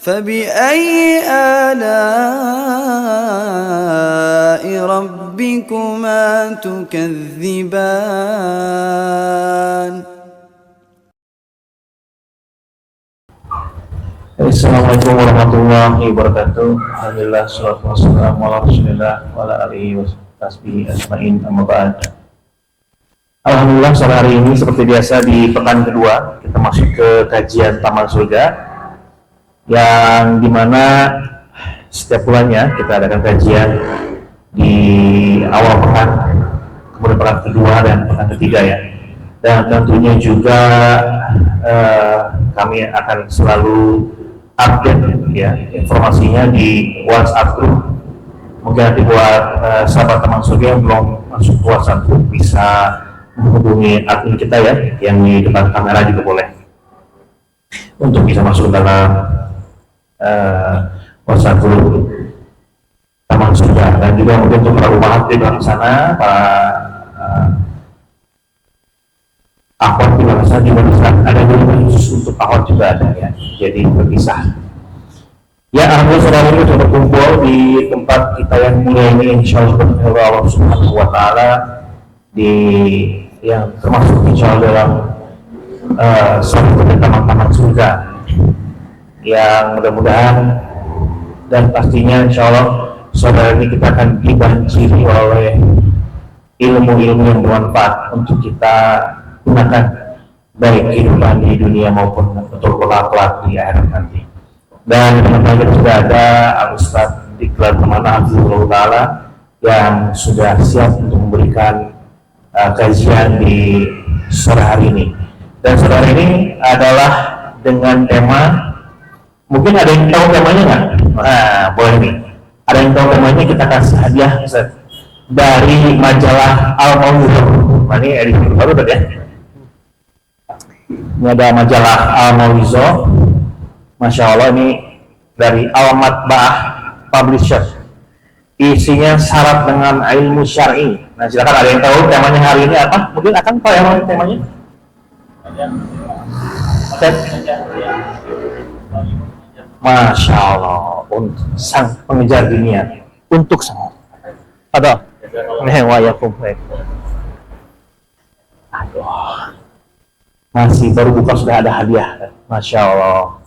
فبأي آلاء ربكما تكذبان. Assalamualaikum warahmatullahi wabarakatuh. Alhamdulillah, salatu wassalamu ala rasulillah wa ala alihi wasahbihi ajma'in, amma ba'd. Alhamdulillah, sore hari ini seperti biasa di pekan kedua kita masuk ke kajian Taman Surga, yang dimana setiap bulannya kita adakan kajian di awal pekan, kemudian pekan kedua dan pekan ketiga ya. Dan tentunya juga kami akan selalu update ya informasinya di WhatsApp group. Mungkin nanti buat sahabat Taman Surga yang belum masuk ke WhatsApp group bisa menghubungi admin kita ya, yang di depan kamera juga boleh, untuk bisa masuk dalam WhatsApp group Taman Surga. Dan juga mungkin untuk para umat di luar sana, Ahwat di bangsa juga bisa ada grup khusus untuk Ahwat juga ada ya, jadi berpisah. Ya, alhamdulillah saudara ini sudah berkumpul di tempat kita yang mulia ini, insyaallah Allah Subhanahu wa Ta'ala, di yang termasuk insyaallah dalam suatu taman-taman surga yang mudah-mudahan dan pastinya insyaallah saudara ini kita akan dibanjiri oleh ilmu-ilmu yang bermanfaat untuk kita gunakan baik kehidupan di dunia maupun untuk kelak di akhirat nanti. Dan teman-teman juga ada Al-Ustaz Diklat Kemana Hafizullah Ta'ala yang sudah siap untuk memberikan kajian di sore hari ini. Dan sore ini adalah dengan tema, mungkin ada yang tahu temanya nggak? Nah, boleh nih. Ada yang tahu temanya, kita kasih hadiah Ustaz, dari majalah Al-Mawidhah. Ini edisi baru tadi ya. Ini ada majalah Al-Mawidhah, Masya Allah, ini dari Al-Matba'ah Publisher. Isinya syarat dengan ilmu syar'i. Nah, silakan, ada yang tahu temanya hari ini apa? Mungkin akan tahu yang temanya? Masya Allah, untuk sang pengejar dunia, untuk sang ada newayakum. Aduh, masih baru buka sudah ada hadiah. Masya Allah.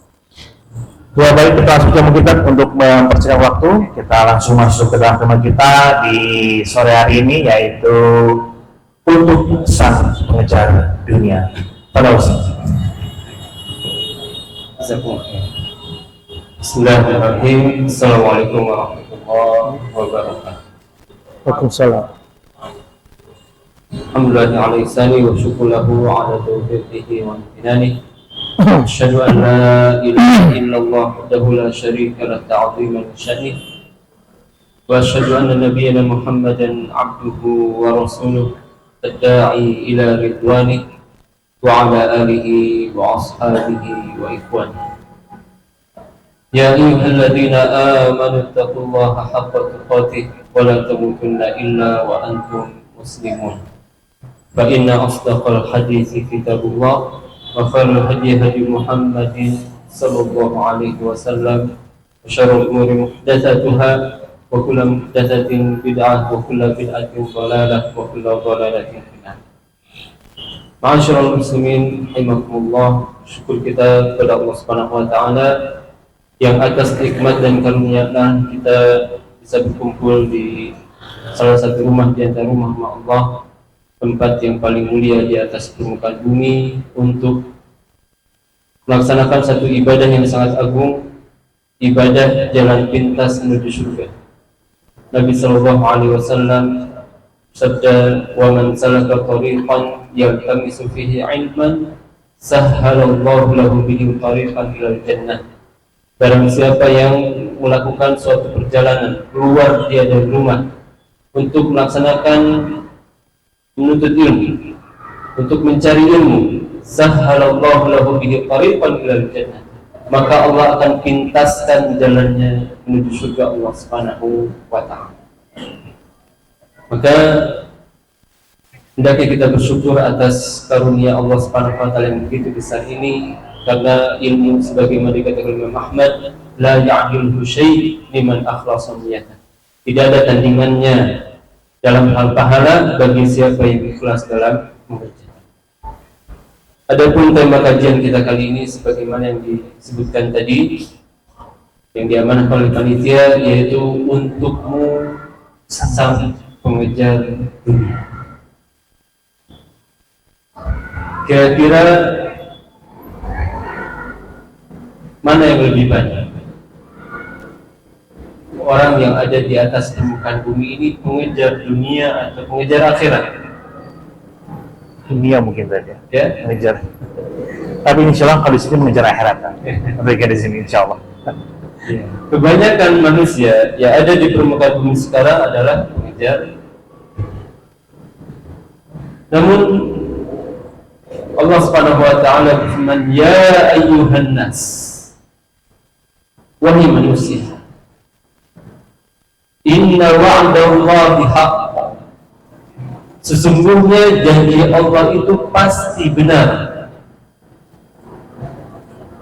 Ya baik, kita langsung kita untuk mempersingkat waktu, kita langsung masuk ke dalam tema kita di sore hari ini, yaitu untuk sang pengejar dunia. Pada usaha. Bismillahirrahmanirrahim. Assalamualaikum warahmatullahi wabarakatuh. Waalaikumsalam. Alhamdulillah ala ihsani wa syukulahu ala taufiqihi wa imtinani. Asyhadu an la ilaha illallah wahdahu la syarika lah ta'ziman li sya'nih. Wa asyhadu anna nabiyyana Muhammadan abduhu wa rasuluh ad-da'i ila ridwanih wa ala alihi wa ashabihi wa ikhwanihi. Ya ayyuhalladzina amanu taqullaha haqqa tuqatih wa la tamutunna illa wa antum muslimun. Fa inna asdaqal hadithi kitabullah wa khairul hadi hadi Muhammadin sallallahu alaihi wasallam wa syarrul umuri muhdatsatuha wa kullu muhdatsatin bid'ah wa kullu bid'atin dhalalah wa kullu dhalalatin finnar. Ma'asyiral muslimin rahimakumullah, syukur kita kepada Allah Subhanahu wa taala yang atas nikmat dan karunia-Nya kita bisa berkumpul di salah satu rumah di antara rumah Allah, tempat yang paling mulia di atas permukaan bumi, untuk melaksanakan satu ibadah yang sangat agung, ibadah jalan pintas menuju surga. Nabi sallallahu alaihi wasallam sabda, "Wa man salaka tariqan yaltamisu fihi 'ilman, sahhalallahu lahu bihi tariqan ilal jannah." Barang siapa yang melakukan suatu perjalanan keluar dia dari rumah untuk melaksanakan menuntut ilmu, untuk mencari ilmu, sahhalallahu lahu bihi tariqan ilal jannah, maka Allah akan pintaskan jalannya menuju surga Allah Subhanahu wa ta'ala. Maka hendaknya kita bersyukur atas karunia Allah Subhanahu wa ta'ala yang begitu besar ini, Karena ilmu sebagaimana dikatakan Imam Ahmad, la ya'dilhu syai' liman akhlasa niyatan. Tidak ada tandingannya dalam hal pahala bagi siapa yang ikhlas dalam mengerjakan. Adapun tema kajian kita kali ini sebagaimana yang disebutkan tadi, yang diamanahkan oleh panitia, yaitu untukmu sang pengejar dunia. Kira-kira mana yang lebih banyak? Orang yang ada di atas permukaan bumi ini mengejar dunia atau mengejar akhirat? Dunia mungkin saja. Ya, Mengejar. Tapi insya Allah kalau di sini mengejar akhirat kan. Mereka di sini insya Allah. kebanyakan manusia yang ada di permukaan bumi sekarang adalah mengejar. Namun Allah Subhanahu wa taala berfirman, "Ya ayyuhan nas." Wahai manusia, inna wa'dallahi haqq. Sesungguhnya janji Allah itu pasti benar.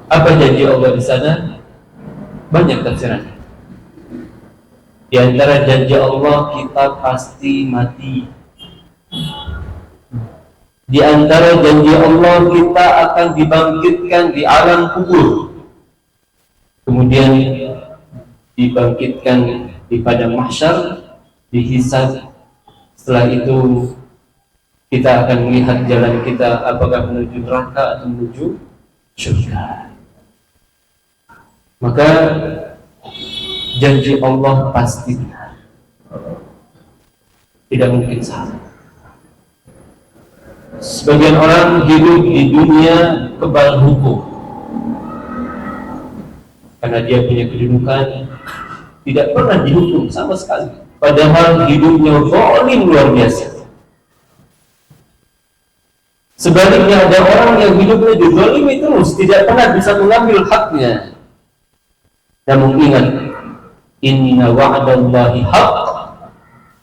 Apa janji Allah di sana? Banyak tafsiran. Di antara janji Allah, kita pasti mati. Di antara janji Allah, kita akan dibangkitkan di alam kubur, kemudian dibangkitkan di padang mahsyar, dihisab. Setelah itu kita akan melihat jalan kita, apakah menuju neraka atau menuju surga. Maka janji Allah pasti benar, tidak mungkin salah. Sebagian orang hidup di dunia kebal hukum karena dia punya kedudukan, tidak pernah dihukum sama sekali, padahal hidupnya zalim luar biasa. Sebaliknya ada orang yang hidupnya dizalimi terus, tidak pernah bisa mengambil haknya. Namun ingat, inna wa'dallahi haqq.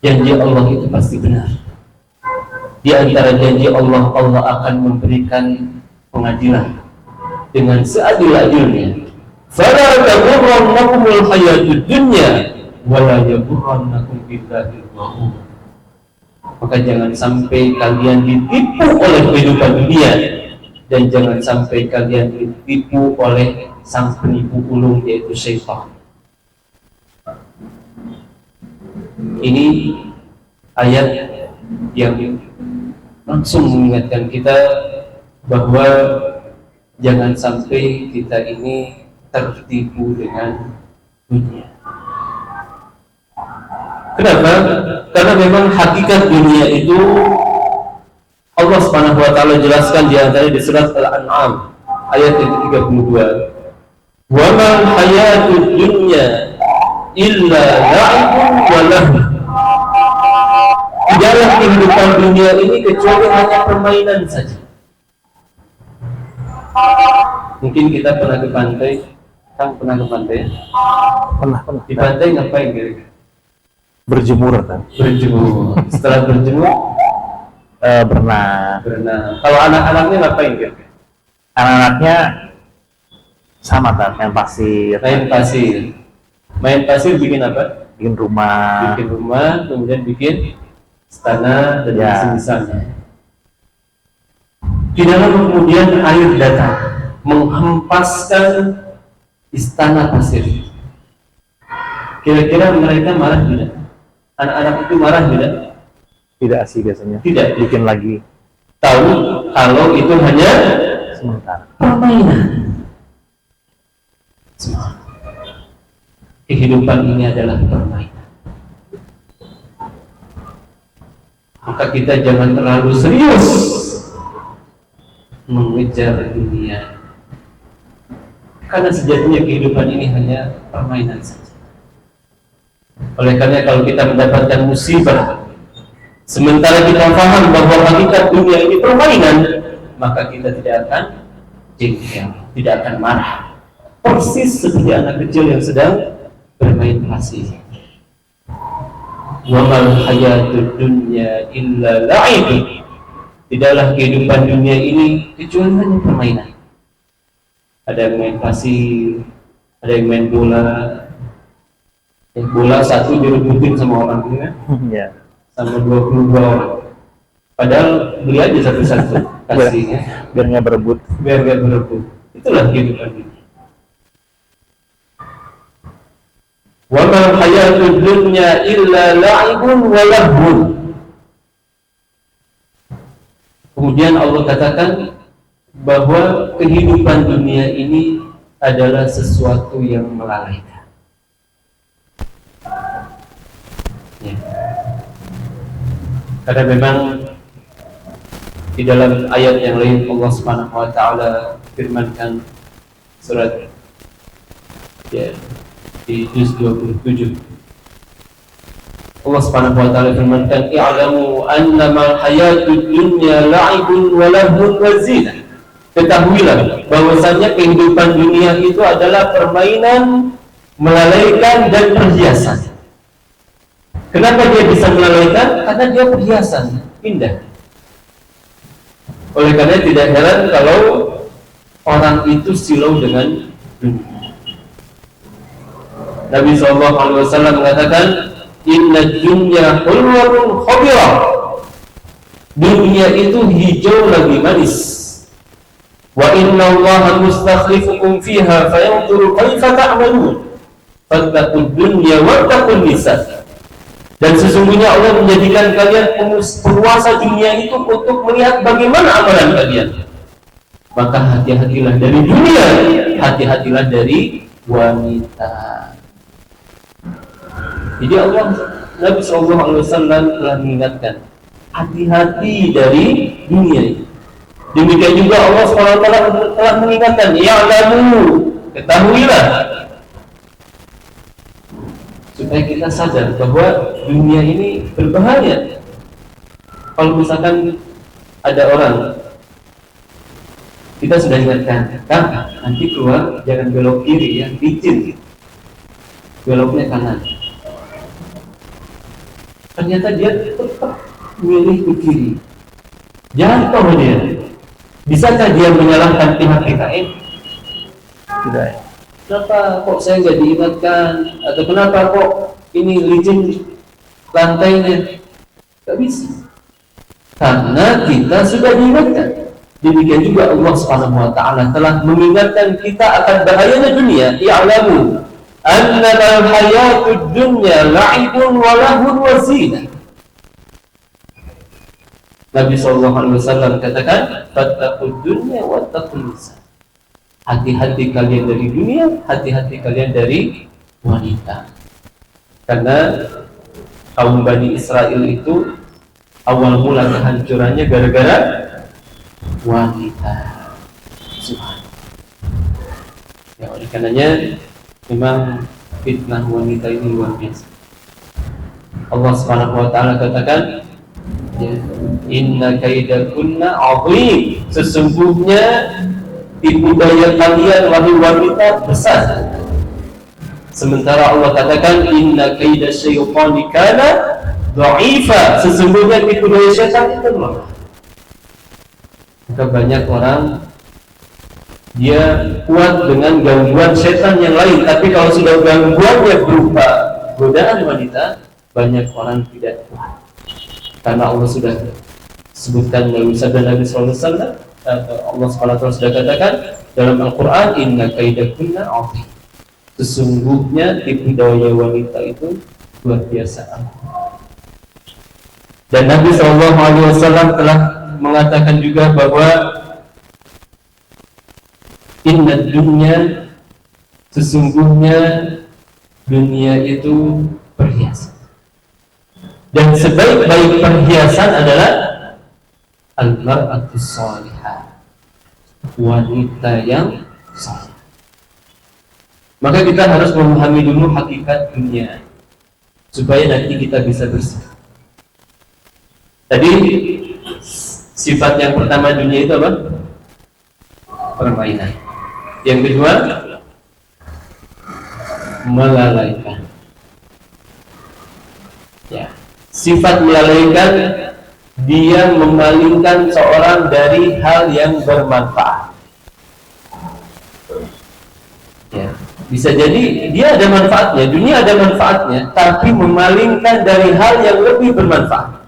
Janji Allah itu pasti benar. Di antara janji Allah, Allah akan memberikan pengadilan dengan seadil-adilnya. Fala taghurrannakumul hayatud dunya wa la yaghurrannakum billahil ghurur. Maka jangan sampai kalian ditipu oleh kehidupan dunia, dan jangan sampai kalian ditipu oleh sang penipu ulung, yaitu syaitan. Ini ayat yang langsung mengingatkan kita bahwa jangan sampai kita ini tertipu dengan dunia. Kenapa? Karena memang hakikat dunia itu Allah Subhanahu wa taala jelaskan di antara di surat Al-An'am ayat yang ke-32. Wa mal hayatud dunya illa la'ibun wa lahu. Tidaklah kehidupan dunia ini kecuali hanya permainan saja. Mungkin kita pernah ke pantai. Kang pernah ke pantai? Pernah. Di pantai ngapain kira-kira? Berjemur kan? Berjemur. Setelah berjemur, berenang. Kalau anak-anaknya ngapain kira-kira? Anak-anaknya sama kan, main pasir. Main pasir bikin apa? Bikin rumah. Kemudian bikin istana dan misalnya. Di dalam kemudian air datang menghempaskan istana pasir. Kira-kira mereka marah tidak? Anak-anak itu marah tidak? Tidak sih biasanya. Tidak. Bikin lagi. Tahu kalau itu hanya Sementara. permainan. Kehidupan ini adalah permainan. Maka kita jangan terlalu serius mengejar dunia, karena sejatinya kehidupan ini hanya permainan saja. Oleh karena kalau kita mendapatkan musibah, sementara kita paham bahwa hakikat dunia ini permainan, maka kita tidak akan jengkel, tidak akan marah. Persis seperti anak kecil yang sedang bermain pasir. Wa mal hayatud dunya illa la'ib. Tidaklah kehidupan dunia ini kecuali hanya permainan. ada yang main pasir, ada yang main bola. Bola satu direbutin sama orang ini kan? Ya. Sama 22 orang. Padahal beli aja satu-satu kasihnya. Biar nggak berebut. Biar nggak berebut. Itulah kehidupan ini. Wa ma hayatud dunya illa la'ibun wa lahwun. Kemudian Allah katakan bahwa kehidupan dunia ini adalah sesuatu yang melalaikan. Ya. Karena memang di dalam ayat yang lain Allah Subhanahu wa taala firmankan surat ya di juz 27. Allah Subhanahu wa taala firmankan i'lamu annama hayatud dunya la'ibun wa lahwun wa zinah. Ketahuilah bahwasanya kehidupan dunia itu adalah permainan, melalaikan dan perhiasan. Kenapa dia bisa melalaikan? Karena dia perhiasan, indah. Oleh karena tidak heran kalau orang itu silau dengan dunia. Nabi SAW mengatakan, Inna dunya hulwatun khabirah. Dunia itu hijau lagi manis. Wa inna allaha mustakhlifukum fiha fayanzuru kaifa ta'malun. Fattaqud dunya wattaqun nisa. Dan sesungguhnya Allah menjadikan kalian penguasa dunia itu untuk melihat bagaimana amalan kalian. Maka hati-hatilah dari dunia, hati-hatilah dari wanita. Jadi Allah, Nabi SAW telah mengingatkan, hati-hati dari dunia ini. Demikian juga Allah SWT telah mengingatkan, ya'lamu, ketahuilah, supaya kita sadar bahwa dunia ini berbahaya. Kalau misalkan ada orang, kita sudah ingatkan, nanti keluar jangan belok kiri ya, licin, beloknya kanan. Ternyata dia tetap milih ke kiri, jatuh dia. Bisakah dia menyalahkan pihak PKM? Tidak. Kenapa kok saya nggak diingatkan? Atau kenapa kok ini licin lantainya? Gak bisa. Karena kita sudah diingatkan. Demikian juga Allah Subhanahu wa taala telah mengingatkan kita akan bahayanya dunia. I'lamu annal hayatud dunya la'ibun wa lahwun wa zinah. Nabi SAW katakan, fattaqud dunya wattaqun nisa. Hati-hati kalian dari dunia, hati-hati kalian dari wanita. Karena kaum Bani Israel itu awal mula kehancurannya gara-gara wanita. Subhanallah. Ya, oleh karenanya memang fitnah wanita ini luar biasa. Allah Subhanahu wa taala katakan, ya, inna kaidakunna 'azim. Sesungguhnya tipu daya kalian wahai wanita besar. Sementara Allah katakan inna kaida syaitani kana dha'ifa. Sesungguhnya tipu daya syaitan itu lemah. Maka banyak orang dia kuat dengan gangguan setan yang lain, tapi kalau sudah gangguannya berupa godaan wanita, banyak orang tidak kuat. Karena Allah sudah sebutkan melalui sabda Nabi sallallahu alaihi wasallam, Allah SWT sudah katakan dalam Al-Quran, inna kaidakunna 'azim. Sesungguhnya tipu daya wanita itu luar biasa. Dan Nabi SAW telah mengatakan juga bahwa inna dunya, sesungguhnya dunia itu perhiasan. Dan sebaik-baik perhiasan adalah al-mar'atus salihah, wanita yang saleh. Maka kita harus memahami dulu hakikat dunia supaya nanti kita bisa bersih. Tadi sifat yang pertama dunia itu apa? Permainan. Yang kedua, melalaikan. Ya, sifat melalaikan, dia memalingkan seorang dari hal yang bermanfaat. Bisa jadi dia ada manfaatnya, dunia ada manfaatnya, tapi memalingkan dari hal yang lebih bermanfaat.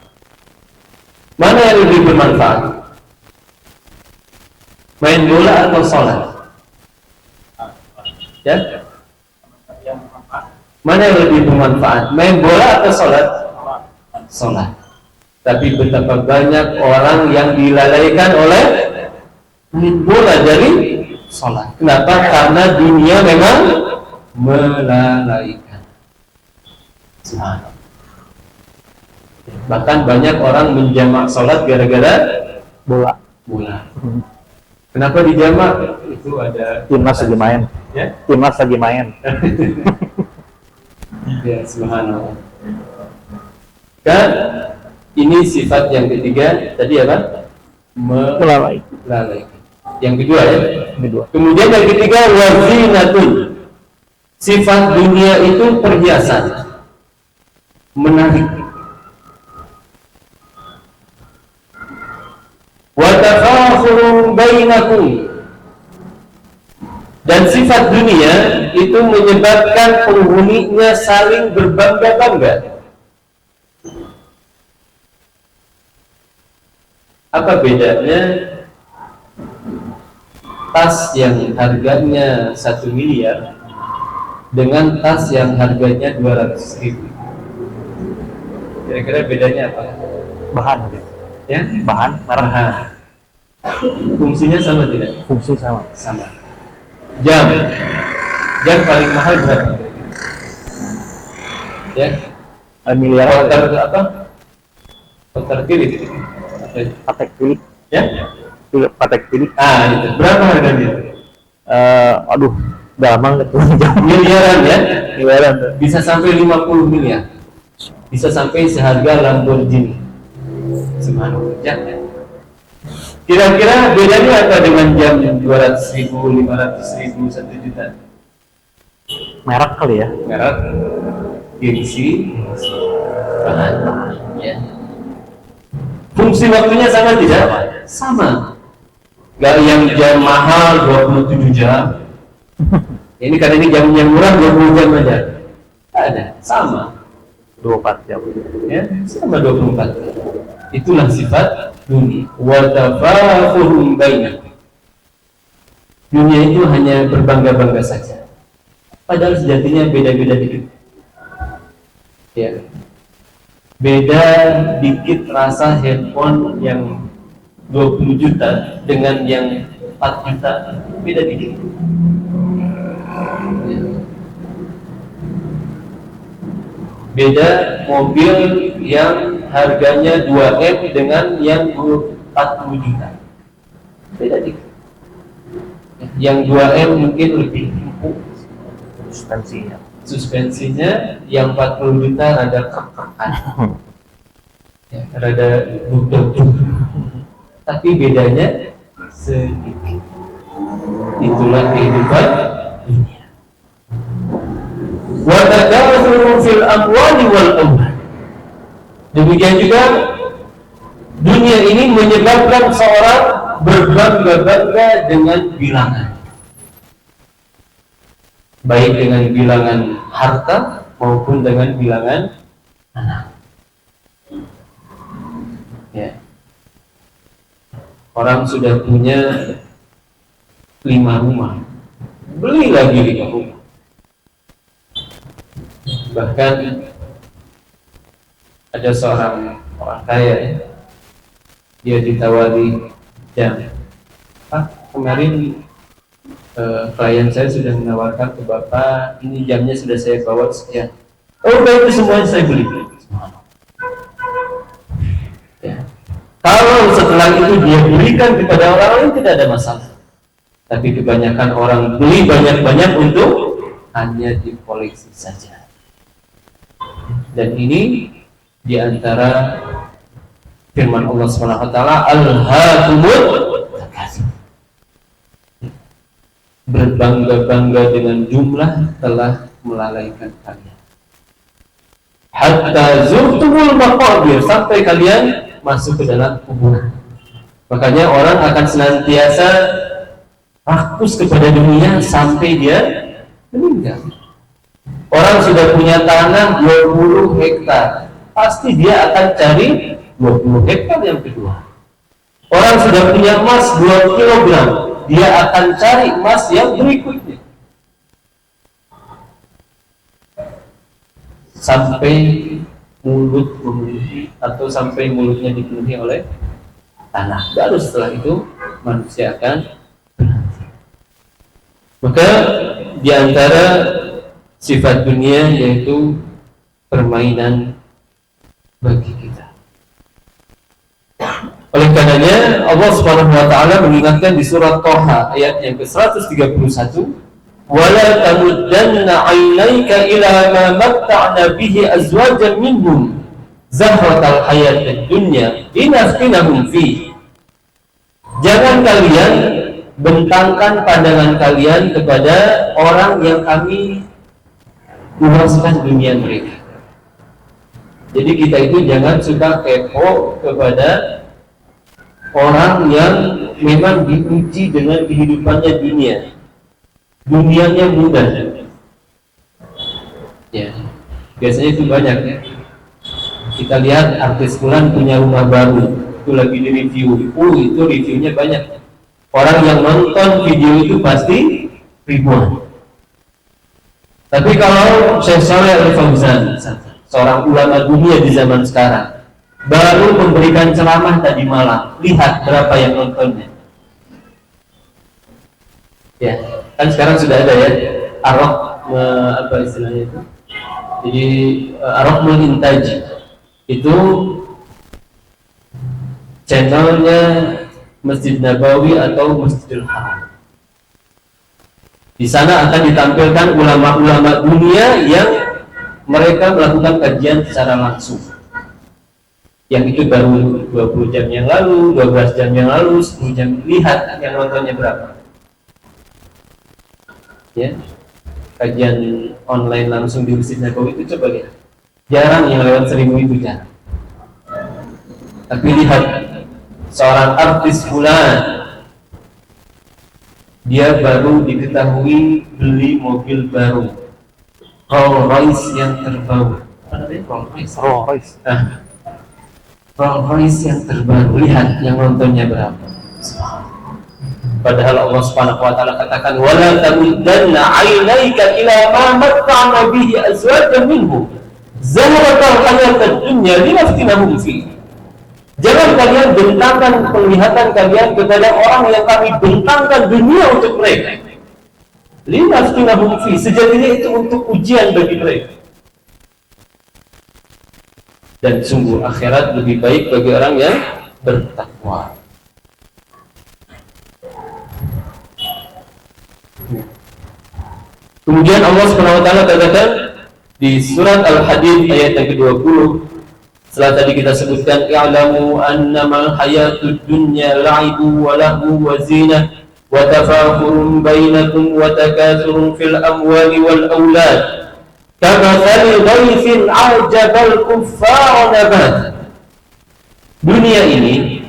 Mana yang lebih bermanfaat? Main bola atau sholat? Ya? Mana yang lebih bermanfaat? Main bola atau sholat? Sholat. Tapi betapa banyak orang yang dilalaikan oleh main bola dari sholat. Kenapa? Karena dunia memang melalaikan. Subhanallah. Bahkan banyak orang menjamak sholat gara-gara bola. Kenapa dijamak? Itu ada Timnas lagi main. Ya? Timnas lagi main. Ya, subhanallah. Kan ini sifat yang ketiga tadi apa? Melalaikan. Yang kedua ya. Kemudian yang ketiga wazinatun. Sifat dunia itu perhiasan, menarik. Wa tafakhurun bainakum. Dan sifat dunia itu menyebabkan penghuninya saling berbangga-bangga. Apa bedanya tas yang harganya 1 miliar dengan tas yang harganya 200.000? Kira-kira bedanya apa? Bahan. Ya? Bahan, merek. Fungsinya sama tidak? Fungsi sama. Sama. Jam paling mahal berapa? Ya? Miliar. Kotor apa? Kotor Philip. Patek Philip. Ya? Patek Philip. Itu berapa harganya? Aduh, udah lama nggak tuh. Miliaran ya? Miliaran. Bisa sampai 50 miliar. Bisa sampai seharga Lamborghini. Subhanallah. Ya. Kira-kira bedanya apa dengan jam 200.000, 500.000, 1 juta? Merek kali ya. Merek, gengsi, bahan. Ya. Fungsi waktunya sama tidak? Sama. Gak yang jam mahal 27 jam. Ini karena ini jam yang murah 20 jam aja. Ada, sama. 24 jam. Ya, sama 24 jam. Itulah sifat dunia. Wa tafakhurun bainakum. Dunia itu hanya berbangga-bangga saja. Padahal sejatinya beda-beda dikit. Ya. Beda dikit rasa handphone yang 20 juta dengan yang 4 juta. Beda dikit. Ya. Beda mobil yang harganya 2M dengan yang 40 juta. Beda dikit. Yang 2M mungkin lebih empuk suspensinya, yang 40 juta rada kekekan. Ya, rada duduk. Tapi bedanya sedikit. Itulah kehidupan dunia. Wa takatsuru fil amwali wal aulad. Demikian juga dunia ini menyebabkan seorang berbangga-bangga dengan bilangan, baik dengan bilangan harta maupun dengan bilangan anak. Ya. Orang sudah punya 5 rumah, beli lagi 5 rumah. Bahkan ada seorang orang kaya, dia ditawari jam. Kemarin klien saya sudah menawarkan ke Bapak, ini jamnya sudah saya bawa sekian. Oh, itu semuanya saya beli. Ya. Kalau setelah itu dia berikan kepada orang lain tidak ada masalah. Tapi kebanyakan orang beli banyak-banyak untuk hanya dikoleksi saja. Dan ini diantara firman Allah SWT, Alhaakumut Takatsur. Berbangga-bangga dengan jumlah telah melalaikan kalian. Hatta zurtumul maqabir, sampai kalian masuk ke dalam kuburan. Makanya orang akan senantiasa rakus kepada dunia sampai dia meninggal. Orang sudah punya tanah 20 hektar, pasti dia akan cari 20 hektar yang kedua. Orang sudah punya emas 2 kilogram, dia akan cari emas yang berikutnya. Sampai mulut memenuhi atau sampai mulutnya dipenuhi oleh tanah. Baru setelah itu manusia akan berhenti. Maka di antara sifat dunia yaitu permainan bagi kita. Oleh karenanya Allah Subhanahu wa taala mengingatkan di surat Thaha ayat yang ke-131, "Wala tamuddanna 'ainaika ila ma matta'na bihi azwajan minhum zahratal hayatid dunya linaftinahum fi." Jangan kalian bentangkan pandangan kalian kepada orang yang kami luaskan dunia mereka. Jadi kita itu jangan suka kepo kepada orang yang memang diuji dengan kehidupannya dunia. Dunianya mudah. Ya, biasanya itu banyak ya. Kita lihat artis fulan punya rumah baru, itu lagi di review. Itu reviewnya banyak. Orang yang nonton video itu pasti ribuan. Tapi kalau Syekh Shalih Al-Fauzan, seorang ulama dunia di zaman sekarang, baru memberikan ceramah tadi malam, lihat berapa yang nontonnya. Ya, kan sekarang sudah ada ya, Arok, apa istilahnya itu? Jadi Arokul Intaji itu channelnya Masjid Nabawi atau Masjidil Haram. Di sana akan ditampilkan ulama-ulama dunia yang mereka melakukan kajian secara langsung. Yang itu baru 20 jam yang lalu, 12 jam yang lalu, 10 jam. Lihat yang nontonnya berapa. Ya, kajian online langsung di Masjid Nabawi itu coba lihat. Jarang yang lewat 1000 itu jarang. Tapi lihat seorang artis fulan, dia baru diketahui beli mobil baru, Rolls Royce yang terbaru. Apa namanya? Rolls Royce yang terbaru. Lihat yang nontonnya berapa. Padahal Allah Subhanahu wa taala katakan, "Wala tamuddanna 'ainaika ila ma matta'na bihi azwajan minhum zahratal hayatid dunya linaftinahum fi." Jangan kalian bentangkan penglihatan kalian kepada orang yang kami bentangkan dunia untuk mereka. Linaftinahum fi, sejatinya itu untuk ujian bagi mereka. Dan sungguh akhirat lebih baik bagi orang yang bertakwa. Kemudian Allah Subhanahu wa taala katakan di surat Al-Hadid ayat yang ke-20, setelah tadi kita sebutkan, "I'lamu annamal hayatud dunya la'ibu wa lahu wa zinah wa tafakhurun bainakum wa takathurun fil amwali wal aulad kamathali ghaythin 'ajabal kuffara nabat." Dunia ini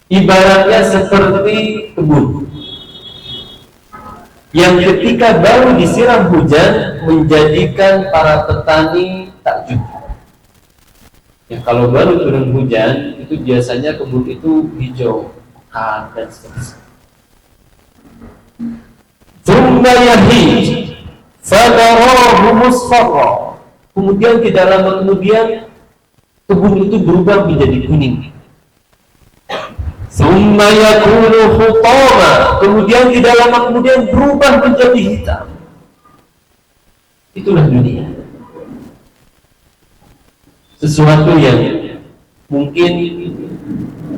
ibaratnya seperti kebun yang ketika baru disiram hujan menjadikan para petani takjub. Ya, kalau baru turun hujan itu biasanya kebun itu hijau, mekar dan seterusnya. Tsumma yahij fadarahu musfarra. Kemudian tidak lama kemudian kebun itu berubah menjadi kuning. Tsumma yakunu hutama. Kemudian tidak lama kemudian berubah menjadi hitam. Itulah dunia. Sesuatu yang mungkin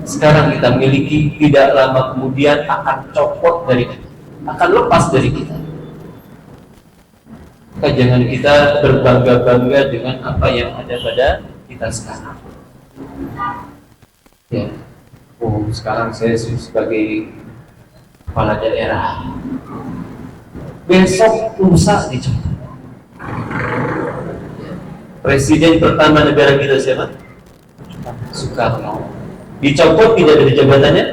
sekarang kita miliki, tidak lama kemudian akan copot dari kita, akan lepas dari kita. Maka jangan kita berbangga-bangga dengan apa yang ada pada kita sekarang. Ya. Oh, sekarang saya sebagai kepala daerah, besok lusa dicopot. Presiden pertama negara kita siapa? Soekarno. Dicopot tidak dari jabatannya?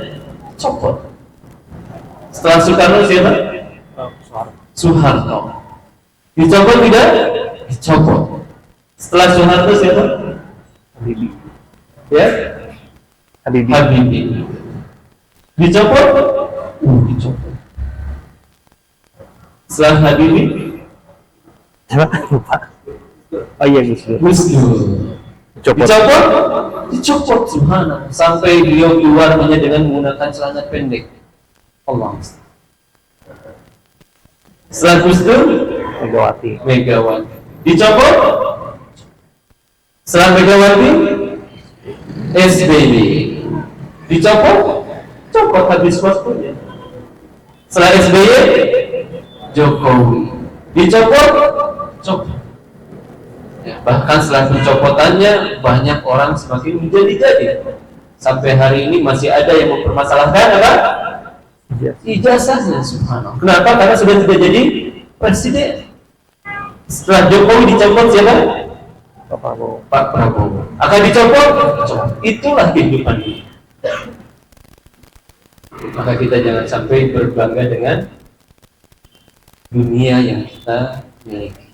Copot. Setelah Soekarno siapa? Soeharto. Dicopot tidak? Dicopot. Setelah Soeharto siapa? Habibie. Ya? Habibie. Habibie. Dicopot? Dicopot. Setelah Habibie? Siapa? Lupa. Oh iya, Gus Dur. Gus Dur. Dicopot? Dicopot, subhanallah. Sampai beliau keluar hanya dengan menggunakan celana pendek. Allah. Setelah Gus Dur? Megawati. Dicopot? Setelah Megawati? SBY. Dicopot? Copot habis waktunya. Setelah SBY? Jokowi. Dicopot? Copot. Ya, bahkan setelah pencopotannya banyak orang semakin menjadi-jadi. Sampai hari ini masih ada yang mempermasalahkan apa? Ijazahnya, subhanallah. Kenapa? Karena sudah tidak jadi presiden. Setelah Jokowi dicopot siapa? Pak Prabowo. Pak Prabowo. Akan dicopot? Copot. Itulah kehidupan ini. Maka kita jangan sampai berbangga dengan dunia yang kita miliki.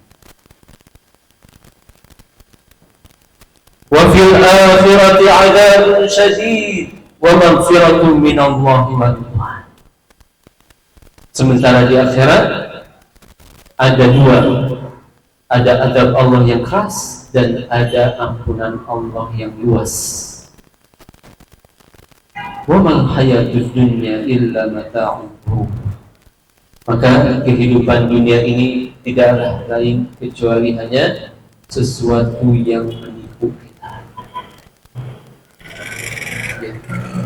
Wa fil akhirati 'adzabun syadid wa maghfiratun minallahi wa ridwan. Sementara di akhirat ada dua, ada azab Allah yang keras dan ada ampunan Allah yang luas. Wa mal hayatud dunya illa mata'ul ghurur. Maka kehidupan dunia ini tidaklah lain kecuali hanya sesuatu yang menipu kita.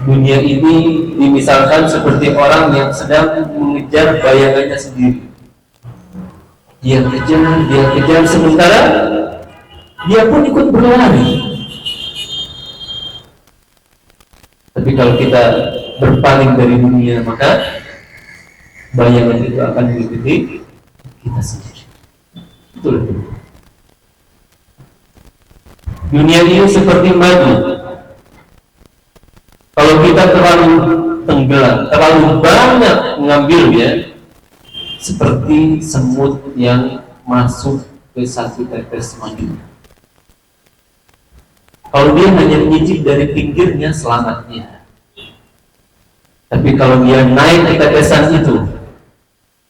Dunia ini dimisalkan seperti orang yang sedang mengejar bayangannya sendiri. Dia kejar, sementara dia pun ikut berlari. Tapi kalau kita berpaling dari dunia, maka bayangan itu akan mengikuti kita sendiri. Betul. Dunia ini seperti madu. Kalau kita terlalu tenggelam, terlalu banyak mengambilnya, seperti semut yang masuk ke satu tetes madu. Kalau dia hanya menyicip dari pinggirnya, selamatnya. Tapi kalau dia naik ke tetesan itu,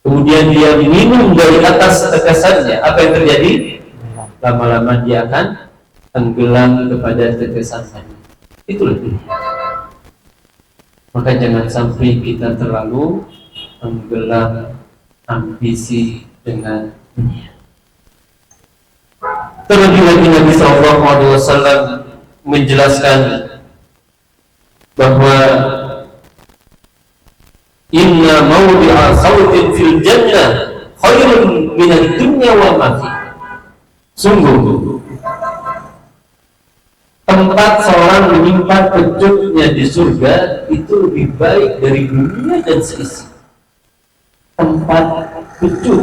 kemudian dia minum dari atas tetesannya, apa yang terjadi? Lama-lama dia akan tenggelam kepada tetesan madu. Itulah dunia. Maka jangan sampai kita terlalu tenggelam ambisi dengan dunia. Terlebih lagi Nabi SAW menjelaskan bahwa inna mawdi'a sawtin fil jannah khairun minad dunya wa ma fiha. Sungguh tempat seorang menyimpan pecuknya di surga itu lebih baik dari dunia dan seisi. Tempat pecut.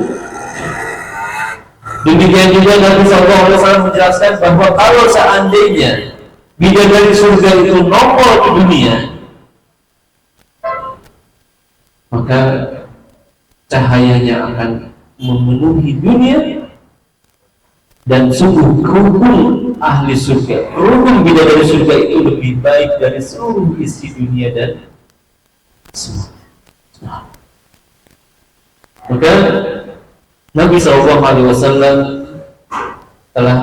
Demikian juga Nabi SAW menjelaskan bahwa kalau seandainya bidadari surga itu nongol di dunia, maka cahayanya akan memenuhi dunia. Dan sungguh kerudung ahli surga, kerudung bidadari surga itu lebih baik dari seluruh isi dunia dan semua. Maka Nabi SAW telah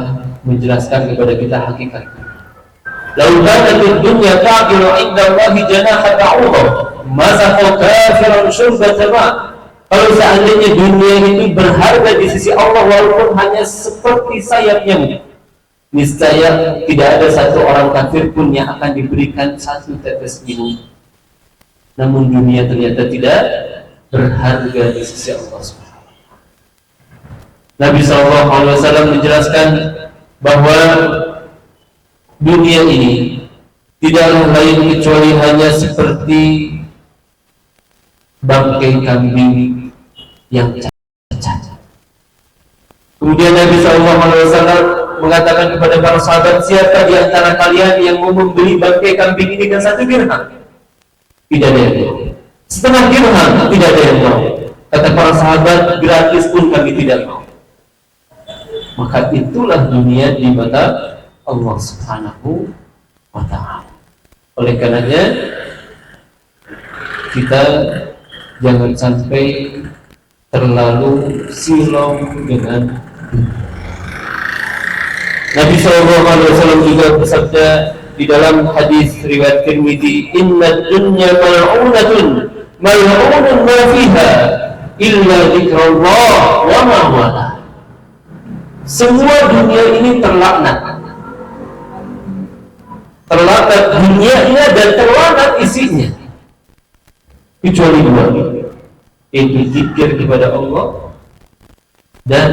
menjelaskan kepada kita hakikat. Lau kanat dunya taqilu 'inda Allahi janaha ba'udah, ma saqa kafiran syurbata ma. Kalau seandainya dunia itu berharga di sisi Allah walaupun hanya seperti sayap nyamuk, niscaya tidak ada satu orang kafir pun yang akan diberikan satu tetes minum. Namun dunia ternyata tidak berharga di sisi Allah SWT. Nabi SAW menjelaskan bahwa dunia ini tidaklah lain kecuali hanya seperti bangkai kambing yang cacat. Kemudian Nabi SAW mengatakan kepada para sahabat, siapa di antara kalian yang mau membeli bangkai kambing ini dengan 1 dirham? Tidak ada yang mau. Setengah dirham? Tidak ada yang mau. Kata para sahabat, gratis pun kami tidak mau. maka itulah dunia di mata Allah Subhanahu wa ta'ala. Oleh karenanya kita jangan sampai terlalu silau dengan Nabi SAW juga bersabda di dalam hadis riwayat Tirmidzi, "Inna dunya mal'unatun mal'unun ma fiha illa dzikrullah wa ma wala." Semua dunia ini terlaknat. Terlaknat dunianya dan terlaknat isinya. Kecuali dua, yaitu zikir kepada Allah dan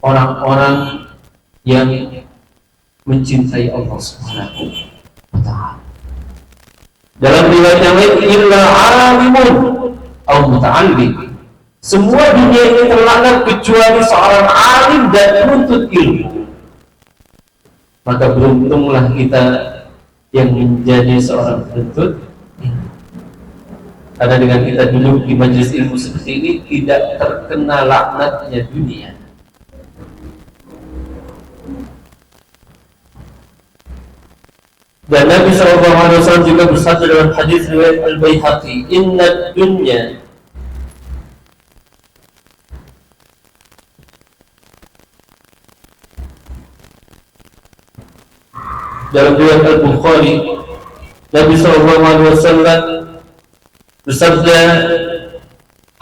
orang-orang yang mencintai Allah Subhanahu wa ta'ala. Dalam riwayat yang lain, illa alimun atau muta'allim. Semua dunia ini terlaknat kecuali seorang alim dan penuntut ilmu. Maka beruntunglah kita yang menjadi seorang penuntut ilmu. Karena dengan kita duduk di majelis ilmu seperti ini tidak terkena laknatnya dunia. Dan Nabi SAW juga bersabda dalam hadis riwayat Al-Baihaqi, "Inna dunya dalam riwayat Al-Bukhari, Nabi SAW bersabda,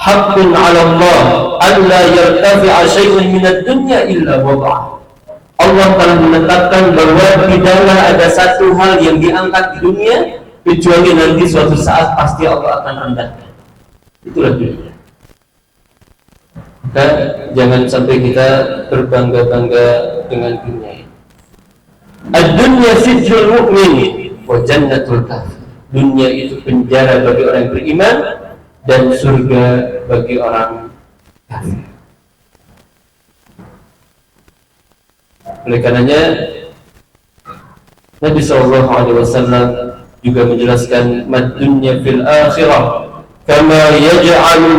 "Haqqun 'ala Allah an la yartafi'a syai'un min ad-dunya illa wada'ah." Allah telah menetapkan bahwa tidaklah ada satu hal yang diangkat di dunia kecuali nanti suatu saat pasti Allah akan rendahkan. Itulah dunia. Maka jangan sampai kita berbangga-bangga dengan dunia ini. Ad-dunya sijnul mu'min wa jannatul kafir. Dunia itu penjara bagi orang yang beriman dan surga bagi orang kafir. Oleh karenanya Nabi SAW juga menjelaskan mad-dunya fil akhirah kama yaj'alu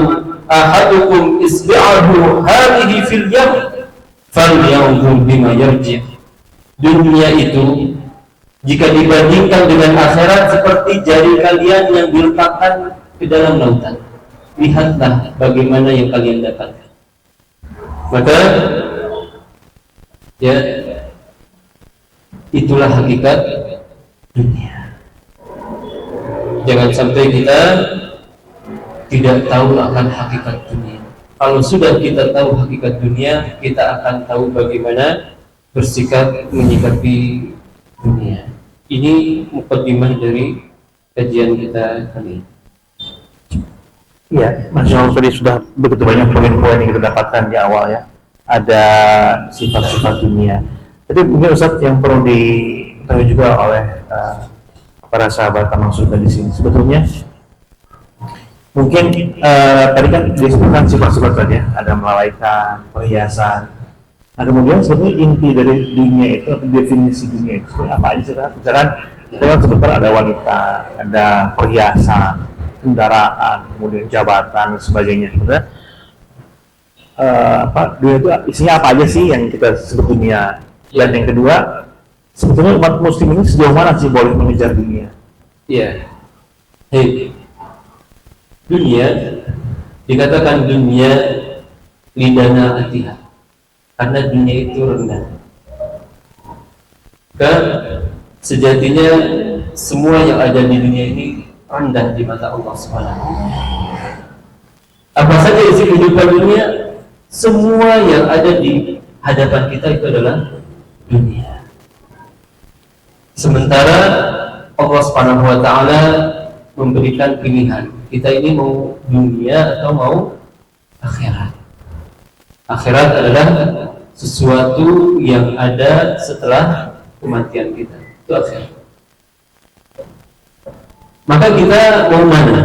ahadukum isbi'ahu hadhihi fil yam falyanzur bima yarji'. Dunia itu jika dibandingkan dengan akhirat seperti jari kalian yang diletakkan ke dalam lautan. Lihatlah bagaimana yang kalian dapatkan. Maka ya, itulah hakikat dunia. Jangan sampai kita tidak tahu akan hakikat dunia. Kalau sudah kita tahu hakikat dunia, kita akan tahu bagaimana bersikap menyikapi dunia. Ini mukadimah dari kajian kita kali ini. Iya, Masya Allah, tadi sudah begitu banyak poin-poin yang kita dapatkan di awal ya. Ada sifat-sifat dunia. Jadi mungkin Ustaz yang perlu diketahui juga oleh para sahabat termasuk di sini. Sebetulnya mungkin tadi kan disebutkan sifat-sifat tadi ya, ada malaikat, perhiasan. Nah kemudian sebetulnya inti dari dunia itu atau definisi dunia itu apa aja sih? Misalkan kita kan sebutkan ada wanita, ada perhiasan, kendaraan, kemudian jabatan dan sebagainya. Sebenarnya dunia itu isinya apa aja sih yang kita sebut dunia? Dan yang kedua, sebetulnya umat muslim ini sejauh mana sih boleh mengejar dunia? Iya. Dunia dikatakan dunia lidana atiha karena dunia itu rendah. Dan sejatinya semua yang ada di dunia ini rendah di mata Allah Subhanahu. Apa saja isi kehidupan dunia, semua yang ada di hadapan kita itu adalah dunia. Sementara Allah Subhanahu wa ta'ala memberikan pilihan. Kita ini mau dunia atau mau akhirat. Akhirat adalah sesuatu yang ada setelah kematian kita. Itu akhirat. Maka kita mau mana?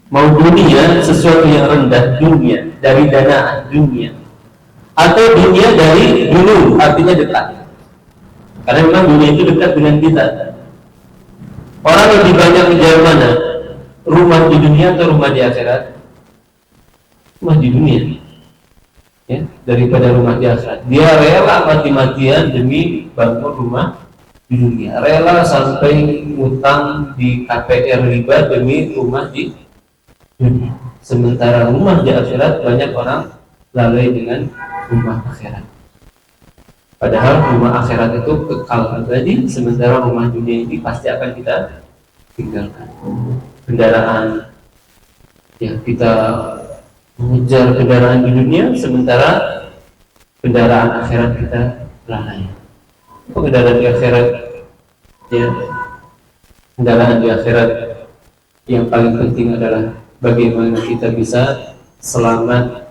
Mau dunia sesuatu yang rendah, dunia dari danaan dunia, atau dunia dari dulu artinya dekat. Karena memang dunia itu dekat dengan kita. Orang lebih banyak menjauh mana? Rumah di dunia atau rumah di akhirat? Rumah di dunia. ya, daripada rumah di akhirat. Dia rela mati-matian demi bangun rumah di dunia, rela sampai utang di KPR riba demi rumah di dunia. Sementara rumah di akhirat banyak orang lalai dengan rumah akhirat. Padahal rumah akhirat itu kekal abadi, sementara rumah dunia ini pasti akan kita tinggalkan. Kendaraan, ya kita mengejar kendaraan di dunia, sementara kendaraan akhirat kita lalai. Kendaraan di akhirat, ya, kendaraan di akhirat yang paling penting adalah bagaimana kita bisa selamat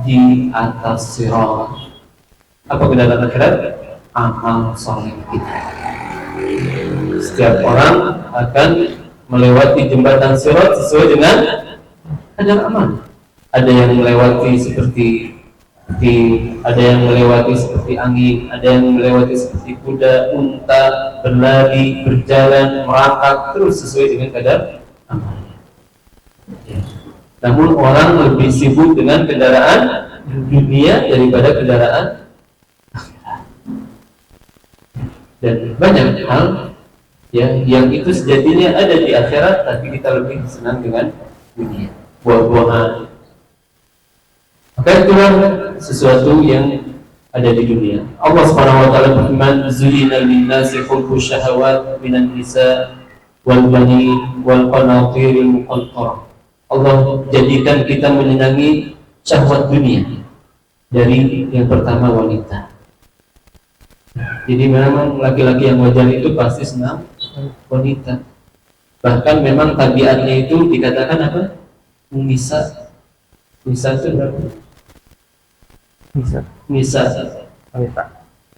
di atas sirat. Apa kendaraan akhirat? Amal soleh kita. Setiap orang akan melewati jembatan sirat sesuai dengan kadar amal. Ada yang melewati seperti ada yang melewati seperti angin, ada yang melewati seperti kuda, unta, berlari, berjalan, merangkak, terus sesuai dengan kadar amalnya. Ya. Namun orang lebih sibuk dengan kendaraan dunia daripada kendaraan akhirat. Dan banyak hal, ya, yang itu sejatinya ada di akhirat, tapi kita lebih senang dengan dunia. Buah-buahan, maka itulah sesuatu yang ada di dunia. Allah Subhanahu wa taala berfirman, "Zuyyina lin-nasi hubbu syahawat minan nisa wal banin wal qanatiril muqantarah." Allah jadikan kita menyenangi syahwat dunia dari yang pertama wanita. Jadi memang laki-laki yang wajar itu pasti senang wanita. Bahkan memang tabiatnya itu dikatakan apa? Nisa. Nisa itu berapa? Nisa.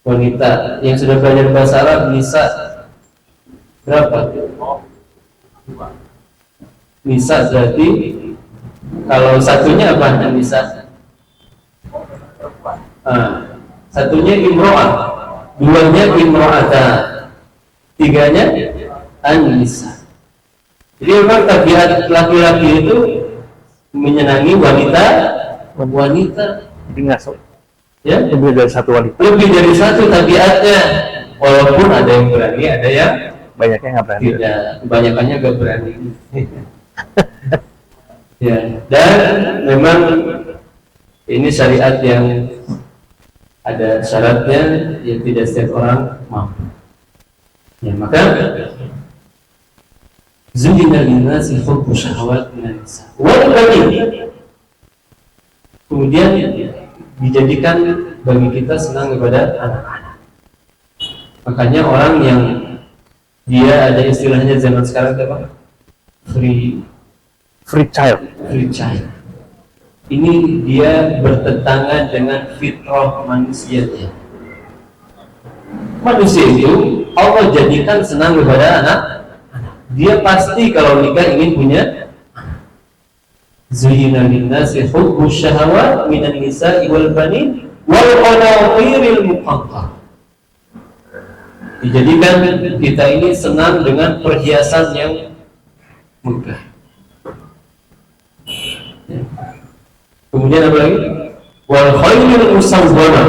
Wanita. Yang sudah belajar bahasa Arab, Nisa berapa? Nisa berarti kalau satunya apa? Nisa. Satunya imro'ah, duanya imro'ata, tiganya an-nisa. Jadi memang tabiat laki-laki itu menyenangi wanita. Ya, lebih dari satu wanita. Lebih dari satu tabiatnya. Walaupun ada yang berani, ada yang Banyaknya nggak berani. tidak. Kebanyakannya nggak berani. Ya, dan memang ini syariat yang ada syaratnya, yang tidak setiap orang mampu. Ya, maka zuyyina lin-nasi hubbu syahawat minan nisa wal banin. Kemudian dijadikan bagi kita senang kepada anak-anak. Makanya orang yang dia ada istilahnya zaman sekarang apa? Free child. Ini dia bertentangan dengan fitrah manusianya. Manusia itu Allah jadikan senang kepada anak. Dia pasti kalau nikah ingin punya. Zuyyina lin-nasi hubbu syahawat minan nisa'i wal banin wal qanatiril muqantarah. Dijadikan kita ini senang dengan perhiasan yang megah. Ya. Kemudian apa lagi? Wal khaylil musawwamah,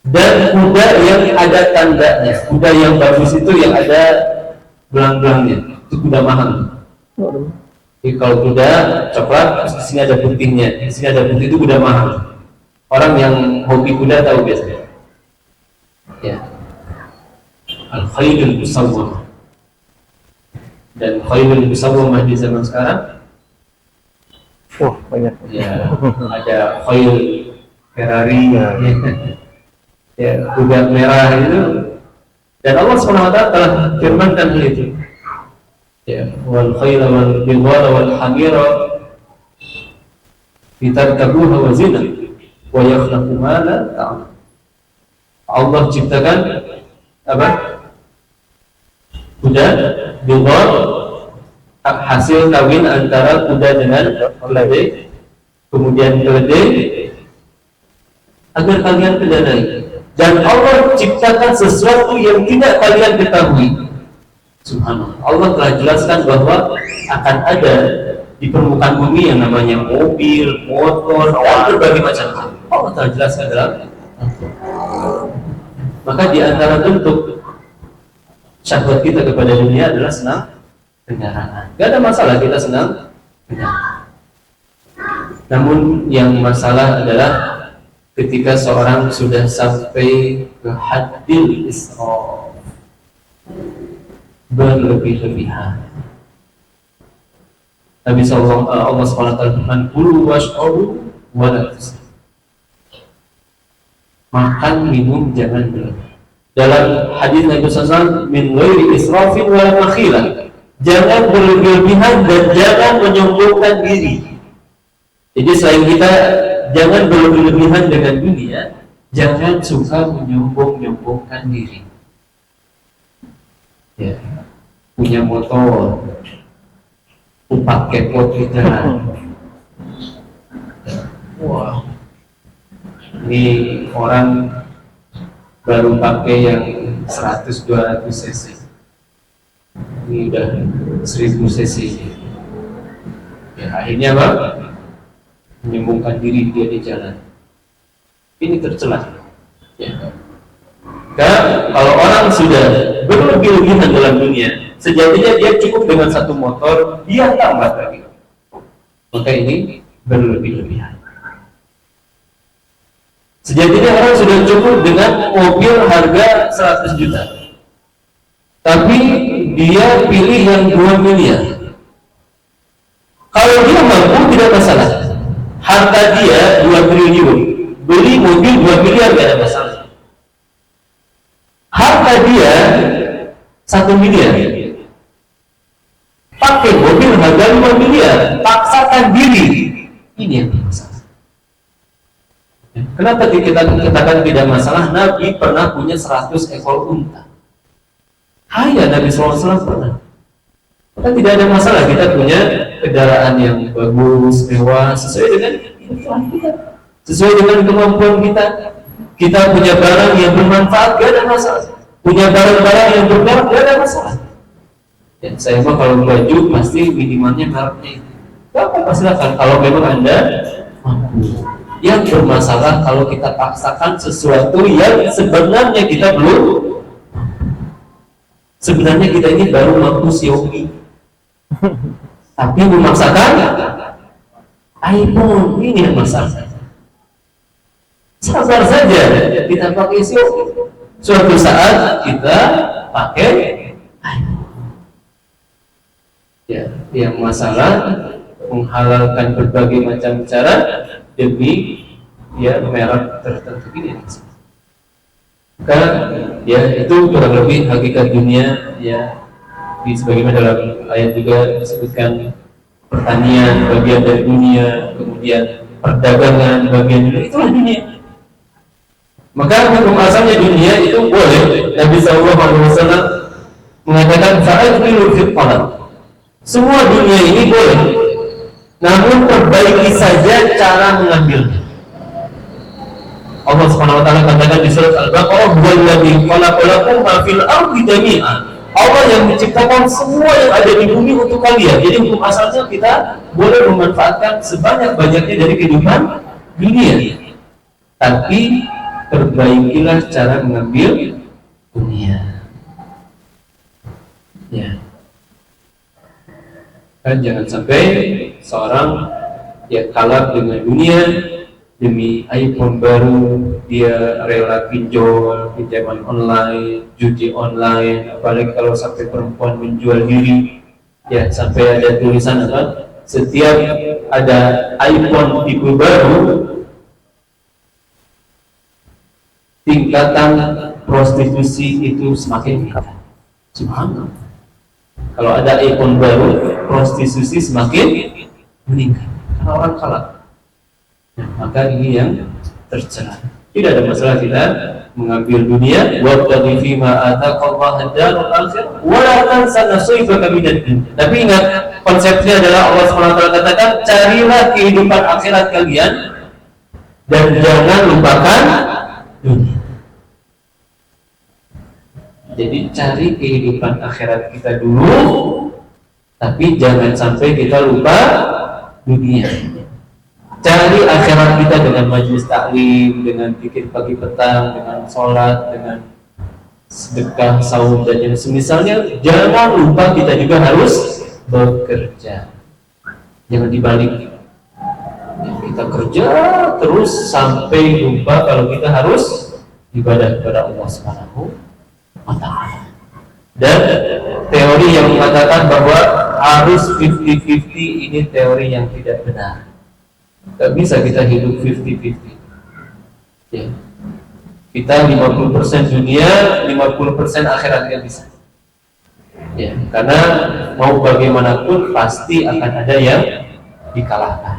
dan kuda yang ada tandanya. Kuda yang bagus itu yang ada belang-belangnya, itu kuda mahal. Jadi kalau kuda coklat, di sini ada putihnya, di sini ada putih, itu kuda mahal. Orang yang hobi kuda tahu biasanya. Ya. Al-khaylul musawwamah. Dan khaylul musawwamah di zaman sekarang, Banyak. ya, ada khayl Ferrari, ya, kuda merah itu. Dan Allah SWT telah firmankan hal itu. Ya, wal khayla wal bidwala wal hamira litarkabuha wa zina wa yakhlaqu ma la ta'lamun. Allah ciptakan apa? Kuda, bidwal, hasil kawin antara kuda dengan keledai, kemudian keledai agar kalian kendarai. Dan Allah ciptakan sesuatu yang tidak kalian ketahui. Subhanallah. Allah telah jelaskan bahwa akan ada di permukaan bumi yang namanya mobil, motor, dan berbagai macam hal. Allah telah jelaskan dalam Al-Quran. Maka di antara bentuk syahwat kita kepada dunia adalah senang kendaraan. Gak ada masalah kita senang kendaraan. Namun yang masalah adalah ketika seorang sudah sampai ke haddil israf, berlebih-lebihan. Nabi Allah SWT berfirman, kulu wash'abu wala tusrif. Makan, minum, jangan berlebih. Dalam hadis Nabi SAW, min ghairi israfin wala makhilah. Jangan berlebih-lebihan dan jangan menyombongkan diri. Jadi selain kita jangan berlebih-lebihan dengan dunia, jangan suka menyombong-nyombongkan diri. Ya, punya motor, pakai pot di jalan. Wah, ini orang baru pakai yang 100-200 cc. Ini udah 1000 cc. Ya, akhirnya apa? Menyombongkan diri dia di jalan. Ini tercela. Ya. Karena kalau orang sudah berlebih-lebihan dalam dunia, sejatinya dia cukup dengan satu motor, dia tambah lagi. Maka ini berlebih-lebihan. Sejatinya orang sudah cukup dengan mobil harga 100 juta. Tapi dia pilih yang 2 miliar. Kalau dia mampu tidak masalah. Harta dia 2 triliun, beli mobil 2 miliar tidak ada masalah. Harta dia 1 miliar, pakai mobil harga 5 miliar, paksakan diri. Ini yang masalah. Kenapa kita katakan tidak masalah? Nabi pernah punya 100 ekor unta. Hanya Nabi SAW pernah. Maka tidak ada masalah kita punya kendaraan yang bagus, mewah, sesuai dengan kebutuhan kita, sesuai dengan kemampuan kita. Kita punya barang yang bermanfaat, tidak ada masalah. Punya barang-barang yang bermerek, tidak ada masalah. Ya, saya mah kalau baju pasti minimalnya mereknya itu. Gak apa-apa, silakan. Kalau memang Anda mampu. Yang bermasalah kalau kita paksakan sesuatu yang sebenarnya kita belum. Sebenarnya kita ini baru mampu Xiaomi, tapi memaksakan iPhone. Ini yang masalah. Sabar saja, kita pakai Xiaomi. Suatu saat kita pakai iPhone. Ya, yang masalah menghalalkan berbagai macam cara demi ya merek tertentu ini. Karena ya itu kurang lebih hakikat dunia ya. Di sebagaimana dalam ayat juga disebutkan pertanian bagian dari dunia, kemudian perdagangan bagian dari itulah dunia. Maka hukum asalnya dunia itu boleh. Nabi SAW mengatakan fa'adlu fil talab. Semua dunia ini boleh, namun perbaiki saja cara mengambilnya. Allah Subhanahu wa taala katakan di surat Al-Baqarah, "Huwallazi khalaqalakum ma fil ardi jami'an." Allah yang menciptakan semua yang ada di bumi untuk kalian. Jadi hukum asalnya kita boleh memanfaatkan sebanyak-banyaknya dari kehidupan dunia. Tapi perbaikilah cara mengambil dunia. Ya. Kan jangan sampai seorang ya kalah dengan dunia demi iPhone baru, dia rela pinjaman online, judi online, apalagi kalau sampai perempuan menjual diri, ya sampai ada tulisan apa? Setiap ada iPhone tipe baru, tingkatan prostitusi itu semakin meningkat. Subhanallah. Kalau ada iPhone baru, prostitusi semakin meningkat. Karena orang kalah. Nah, maka ini yang tercela. Tidak ada masalah kita mengambil dunia, wabtaghi fima ataqallahu ad-darul akhirah wa la tansa nasibaka minad dunya. Tapi ingat, konsepnya adalah Allah SWT katakan, carilah kehidupan akhirat kalian dan jangan lupakan dunia. Jadi cari kehidupan akhirat kita dulu, Tapi jangan sampai kita lupa dunia. Cari akhirat kita dengan majelis taklim, dengan zikir pagi petang, dengan sholat, dengan sedekah, saum dan yang semisalnya. Jangan lupa kita juga harus bekerja. Jangan dibalik. Kita kerja terus sampai lupa kalau kita harus ibadah kepada Allah Subhanahu wa Ta'ala. Dan teori yang mengatakan bahwa harus 50-50 ini teori yang tidak benar. Gak bisa kita hidup 50-50 ya. Kita 50% dunia, 50% akhirat gak bisa ya. Karena mau bagaimanapun pasti akan ada yang dikalahkan.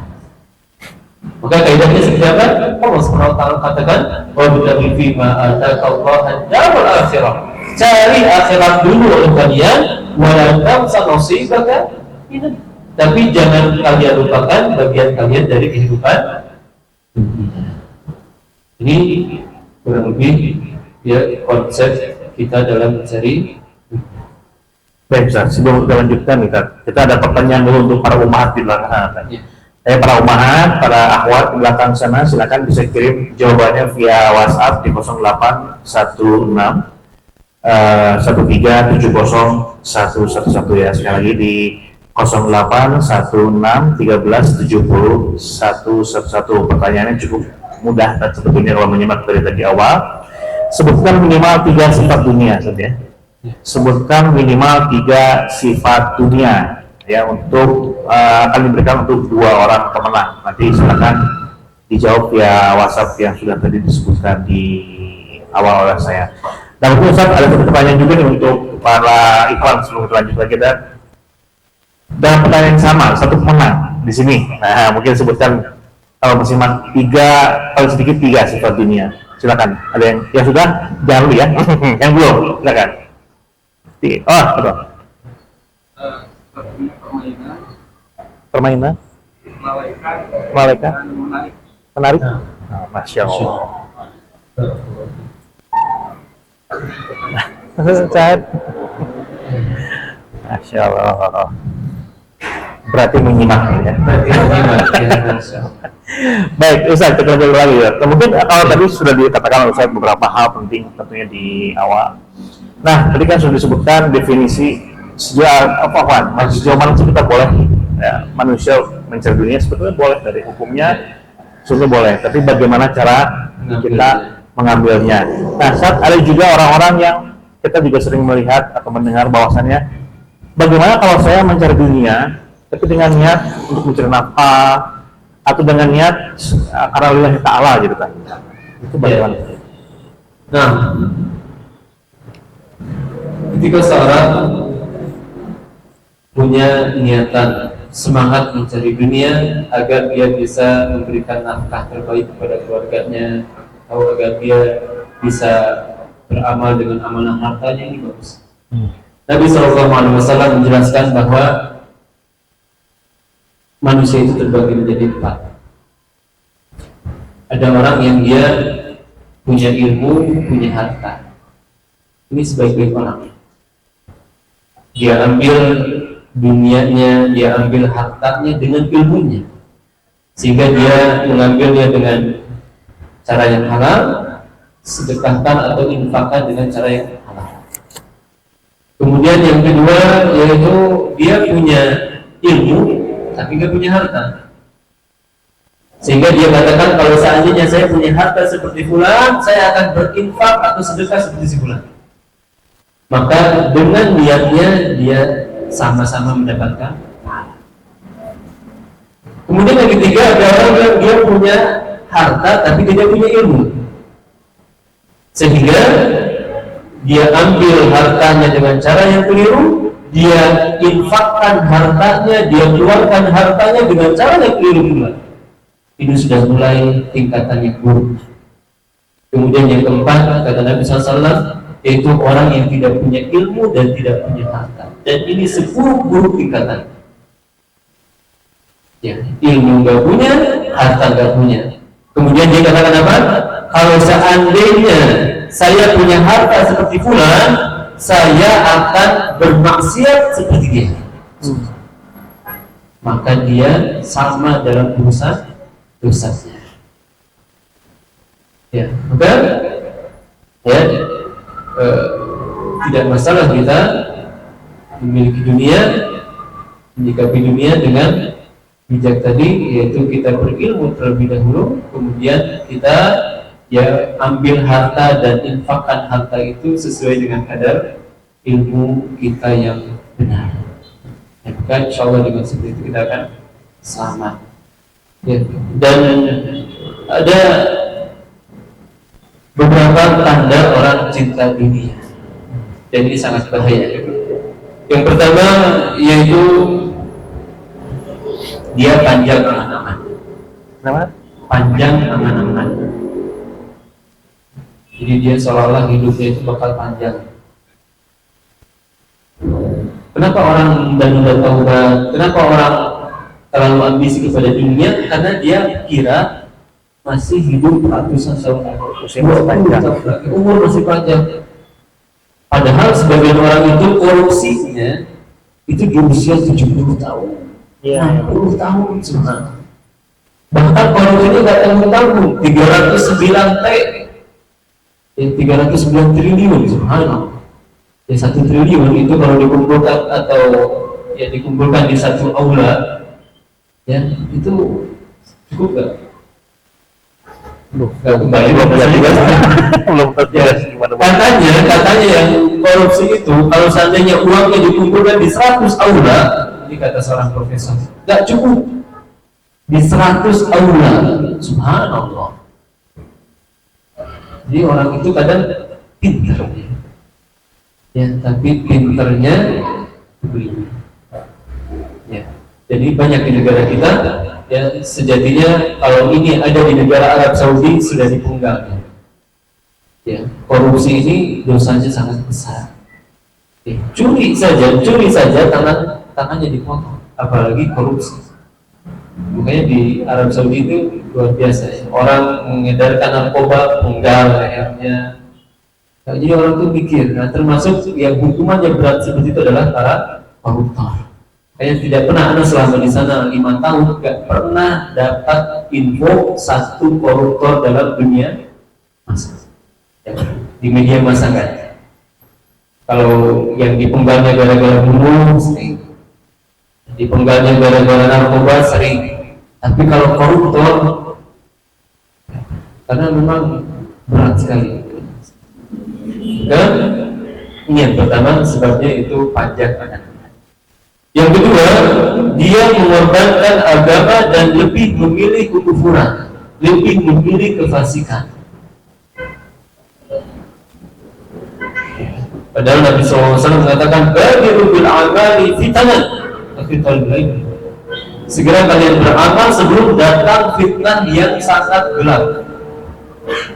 Maka kaidahnya seperti apa? Allah SWT katakan wabtaghi fima ataka Allah darul akhirah. Cari akhirat dulu oleh kalian, wala tansa nasibaka minad. Tapi jangan kalian lupakan bagian kalian dari kehidupan dunia. Ini kurang lebih ya konsep kita dalam mencari. Baik Ustaz, sebelum kita lanjutkan kita ada pertanyaan dulu untuk para umat di belakang. Para umat, para akhwat di belakang sana, silakan bisa kirim jawabannya via WhatsApp di 0816 1370 111 ya. Sekali lagi di 0816 1370 111. Pertanyaannya cukup mudah dan sebetulnya kalau menyimak dari tadi awal. Sebutkan minimal 3 sifat dunia saja. Sebutkan minimal 3 sifat dunia ya, untuk akan diberikan untuk 2 orang pemenang. Nanti silakan dijawab via WhatsApp yang sudah tadi disebutkan di awal oleh saya. Dan mungkin Ustaz ada satu pertanyaan juga nih untuk para iklan sebelum kita lanjut lagi dan pertanyaan yang sama, satu pemenang di sini. Nah, mungkin sebutkan kalau masing-masing 3, paling sedikit 3 sifat dunia. Silakan. Ada yang sudah? Jangan dulu ya. Yang belum, silakan. Oh, betul. Permainan, malaikat, menarik. Oh, Masya Allah. Ustaz, Masya Allah. Berarti menyimak ya. Baik, Ustaz, kita lanjut lagi ya. Mungkin kalau tadi sudah dikatakan Ustaz beberapa hal penting tentunya di awal. Nah, tadi kan sudah disebutkan definisi sejauh manusia kita boleh ya, manusia mencari dunia sebetulnya boleh dari hukumnya sebetulnya boleh, tapi bagaimana cara kita mengambilnya. Nah, saat ada juga orang-orang yang kita juga sering melihat atau mendengar bahwasannya bagaimana kalau saya mencari dunia tapi dengan niat untuk mencari nafkah atau dengan niat karena lillahi ta'ala gitu kan, itu bagaimana? Nah, ketika seorang punya niatan semangat mencari dunia agar dia bisa memberikan nafkah terbaik kepada keluarganya atau agar dia bisa beramal dengan amanah hartanya, ini bagus. Nabi SAW menjelaskan bahwa manusia itu terbagi menjadi 4. Ada orang yang dia punya ilmu, punya harta. Ini sebaik-baik orang. Dia ambil dunianya, dia ambil hartanya dengan ilmunya, sehingga dia mengambilnya dengan cara yang halal, sedekahkan atau infakkan dengan cara yang halal. Kemudian yang kedua yaitu dia punya ilmu tapi nggak punya harta, sehingga dia katakan kalau seandainya saya punya harta seperti fulan, saya akan berinfak atau sedekah seperti si fulan. Maka dengan niatnya dia sama-sama mendapatkan pahala. Kemudian yang ketiga ada orang yang dia punya harta tapi tidak punya ilmu, sehingga dia ambil hartanya dengan cara yang keliru, dia infakkan hartanya, dia keluarkan hartanya dengan cara yang keliru pula. Ini sudah mulai tingkatan yang buruk. Kemudian yang keempat kata Nabi SAW, yaitu orang yang tidak punya ilmu dan tidak punya harta. Dan ini seburuk-buruk tingkatan. Ya, ilmu nggak punya, harta nggak punya. Kemudian dia katakan apa? Kalau seandainya saya punya harta seperti fulan, saya akan bermaksiat seperti dia. maka dia sama dalam dosanya. Ya, maka ya tidak masalah kita memiliki dunia, menyikapi dunia dengan bijak tadi, yaitu kita berilmu terlebih dahulu, kemudian kita ya ambil harta dan infakkan harta itu sesuai dengan kadar ilmu kita yang benar. Ya, maka insya Allah dengan seperti itu kita akan selamat. Ya, dan ada beberapa tanda orang cinta dunia, dan ini sangat bahaya. Yang pertama yaitu dia panjang angan-angan. Kenapa? Panjang angan-angan. Jadi dia seolah-olah hidupnya itu bakal panjang. Kenapa orang menunda taubat? Kenapa orang terlalu ambisi kepada dunia? Karena dia kira masih hidup ratusan tahun, umur masih panjang. Padahal sebagian orang itu korupsinya itu di usia 70 tahun, 60 tahun sebenarnya. Bahkan korupsinya nggak tanggung-tanggung, 309 T, 309 triliun subhanallah. Ya 1 triliun itu kalau dikumpulkan atau ya dikumpulkan di satu aula, ya itu cukup nggak? Nggak kembali katanya yang korupsi itu kalau seandainya uangnya dikumpulkan di 100 aula, ini kata seorang profesor, nggak cukup di 100 aula, subhanallah. Jadi orang itu kadang pintar, ya tapi pintarnya beli. Ya, jadi banyak di negara kita. Ya, sejatinya kalau ini ada di negara Arab Saudi sudah dipenggal. Ya, korupsi ini dosanya sangat besar. Ya, curi saja tangannya dipotong, apalagi korupsi. Makanya di Arab Saudi itu luar biasa ya. Orang mengedarkan narkoba penggal lehernya. Nah, jadi orang tuh mikir, nah termasuk yang hukumannya berat seperti itu adalah para koruptor. Kayak tidak pernah ada selama di sana 5 tahun nggak pernah dapat info satu koruptor dalam dunia masa. Ya, di media massa kan. Kalau yang dipenggalnya gara-gara bunuh sering, dipenggalnya gara-gara narkoba sering. Tapi kalau koruptor, karena memang berat sekali. Dan ini yang pertama sebabnya itu pajak anak. Yang kedua, dia mengorbankan agama dan lebih memilih kekufuran, lebih memilih kefasikan. Padahal Nabi SAW mengatakan, "Badiru bil amali fitanan." Segera kalian beramal sebelum datang fitnah yang sangat gelap.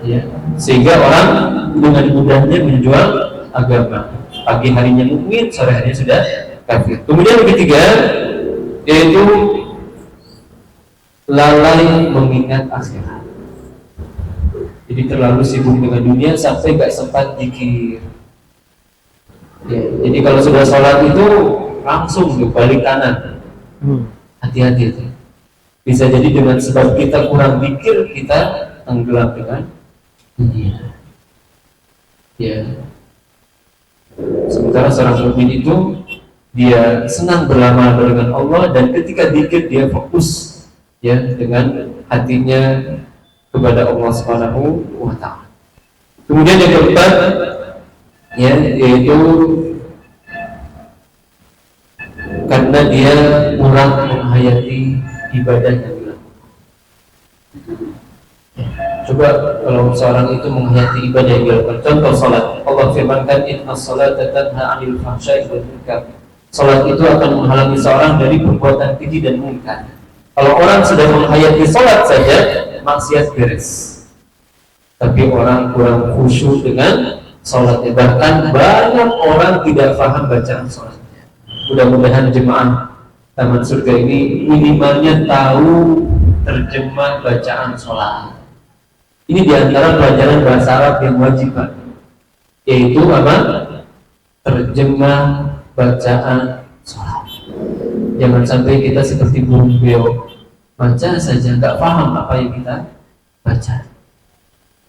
Ya, sehingga orang dengan mudahnya menjual agama. Pagi harinya mukmin, sore harinya sudah kafir. Kemudian yang ketiga yaitu lalai mengingat akhirat. Jadi terlalu sibuk dengan dunia sampai gak sempat zikir. Ya, jadi kalau sudah sholat itu langsung balik kanan. Hati-hati itu. Bisa jadi dengan sebab kita kurang zikir kita tenggelam dengan dunia. Ya. Sementara seorang mukmin itu dia senang beramal dengan Allah, dan ketika zikir dia fokus ya dengan hatinya kepada Allah Subhanahu wa taala. Kemudian yang keempat ya yaitu karena dia kurang menghayati ibadah yang dilakukan. Coba kalau seorang itu menghayati ibadah yang dilakukan, contoh salat. Allah firmankan innas salata tanha 'anil fahsya'i wal munkar. Salat itu akan menghalangi seorang dari perbuatan keji dan mungkar. Kalau orang sudah menghayati salat saja, maksiat beres. Tapi orang kurang khusyuk dengan salatnya. Bahkan banyak orang tidak paham bacaan salatnya. Mudah-mudahan jemaah Taman Surga ini minimalnya tahu terjemah bacaan salat. Ini diantara pelajaran bahasa Arab yang wajib, Pak. Yaitu apa? Terjemah bacaan sholat. Jangan sampai kita seperti burung beo, baca saja nggak paham apa yang kita baca.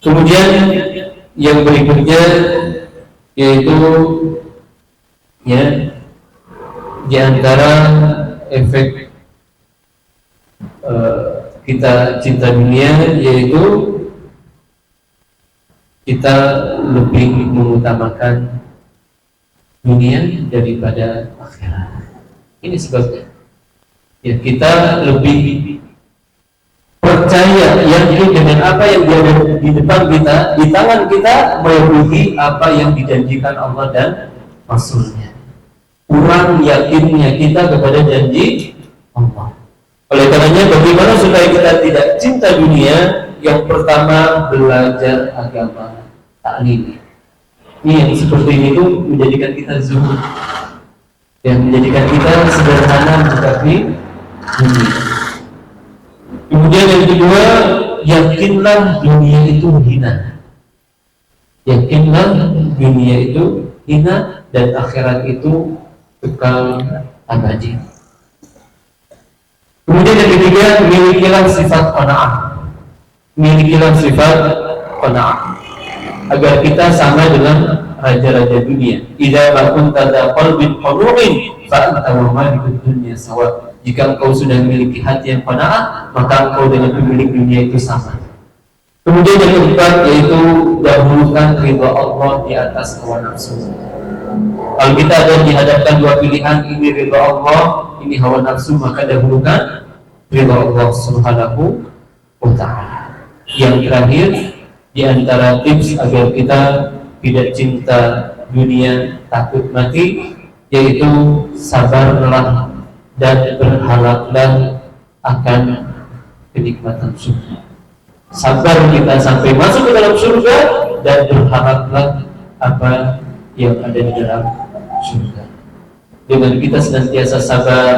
Kemudian yang berikutnya yaitu ya di antara efek kita cinta dunia yaitu kita lebih mengutamakan dunia daripada akhirat. Ini sebabnya. Ya, kita lebih percaya yakin dengan apa yang ada di depan kita, di tangan kita, melebihi apa yang dijanjikan Allah dan Rasulnya. Kurang yakinnya kita kepada janji Allah. Oleh karenanya, bagaimana supaya kita tidak cinta dunia? Yang pertama, belajar agama, taklim. Ini yang seperti ini itu menjadikan kita zuhud, yang menjadikan kita sederhana menyikapi dunia. Kemudian yang kedua, yakinlah dunia itu hina. Yakinlah dunia itu hina dan akhirat itu kekal abadi. Kemudian yang ketiga, milikilah sifat qanaah. Milikilah sifat qanaah agar kita sama dengan raja-raja dunia. Idza ma kunta dha qalbin qanu'in fa anta wa malikud dunya sawa. Jika engkau sudah memiliki hati yang qanaah, maka engkau dengan pemilik dunia itu sama. Kemudian yang keempat yaitu dahulukan ridha Allah di atas hawa nafsu. Kalau kita ada dihadapkan dua pilihan, ini ridha Allah, ini hawa nafsu, maka dahulukan ridha Allah Subhanahu wa ta'ala. Yang terakhir di antara tips agar kita tidak cinta dunia, takut mati, yaitu sabarlah dan berharaplah akan kenikmatan surga. Sabar kita sampai masuk ke dalam surga dan berharaplah apa yang ada di dalam surga. Dengan kita senantiasa sabar,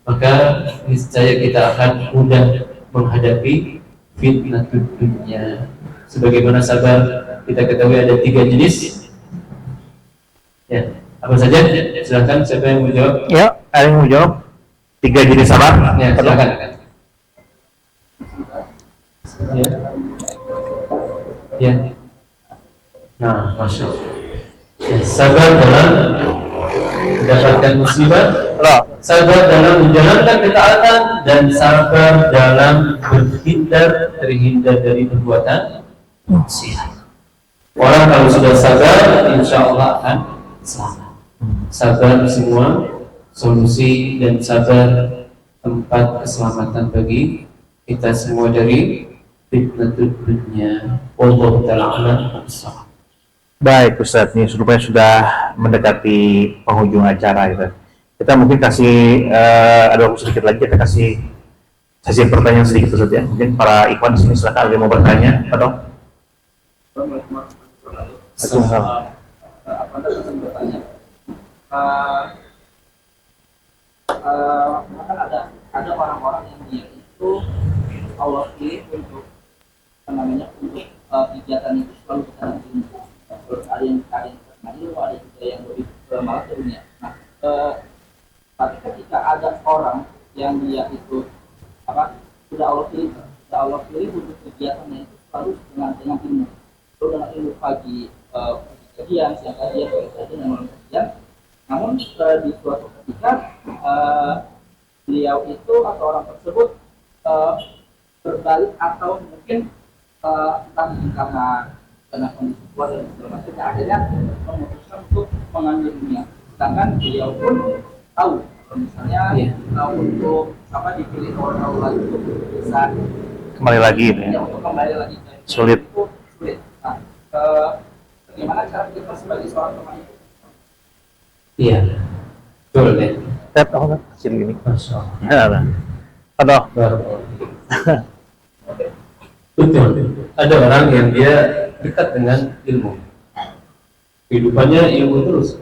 maka niscaya kita akan mudah menghadapi fitnah dunia. Sebagaimana sabar kita ketahui ada 3 jenis. Ya, apa saja? Silakan, siapa yang mau jawab? Ya, ada yang mau jawab? 3 jenis sabar? Ya, silakan. Ya. Ya. Nah, masya Allah. Ya, sabar dalam mendapatkan musibah, sabar dalam menjalankan ketaatan, dan sabar dalam terhindar dari perbuatan maksiat. Orang kalau sudah sabar, insya Allah akan selamat. Sabar semua solusi dan sabar tempat keselamatan bagi kita semua dari fitnah dunia. Wallahu ta'ala a'lam. Baik Ustadz, ini rupanya sudah mendekati penghujung acara gitu. Kita mungkin kasih ada waktu sedikit lagi, kita kasih sesi pertanyaan sedikit Ustadz ya. Mungkin para ikhwan di sini silakan ada yang mau bertanya atau? Apa bertanya? Kan ada orang-orang yang dia itu Allah pilih untuk untuk kegiatan itu selalu kita nanti. Ada yang terkenal, ada juga yang lebih malah ke dunia. Nah, tapi ketika ada orang yang dia itu sudah Allah pilih untuk kegiatannya itu selalu dengan ilmu. Lalu dengan ilmu pagi kajian, siang kajian, sore kajian, dan malam kajian. Namun di suatu ketika beliau itu atau orang tersebut berbalik atau mungkin entah karena kondisi keluarga dan segala macamnya, akhirnya memutuskan untuk mengambil dunia. Sedangkan beliau pun tahu kalau misalnya untuk dipilih orang Allah itu bisa Kembali lagi gitu ya. untuk kembali lagi Sulit. sulit. Nah, bagaimana cara kita sebagai seorang teman itu? Iya, betul deh. Tet, apa kecil gini? Masya Allah. Aduh. Betul. Ada orang yang dia dekat dengan ilmu. Kehidupannya ilmu terus.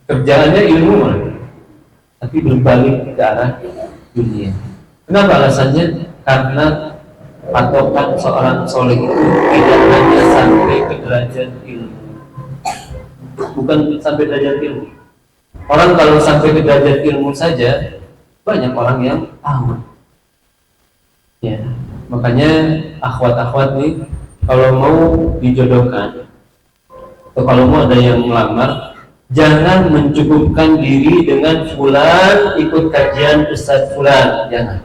Kerjaannya ilmu, tapi berbalik ke arah dunia. Kenapa alasannya? Karena patokan seorang soleh itu tidak hanya sampai ke derajat ilmu, bukan sampai derajat ilmu. Orang kalau sampai ke derajat ilmu saja, banyak orang yang tahu. Ya, makanya akhwat-akhwat nih, kalau mau dijodohkan atau kalau mau ada yang melamar, jangan mencukupkan diri dengan fulan ikut kajian Ustadz fulan, jangan.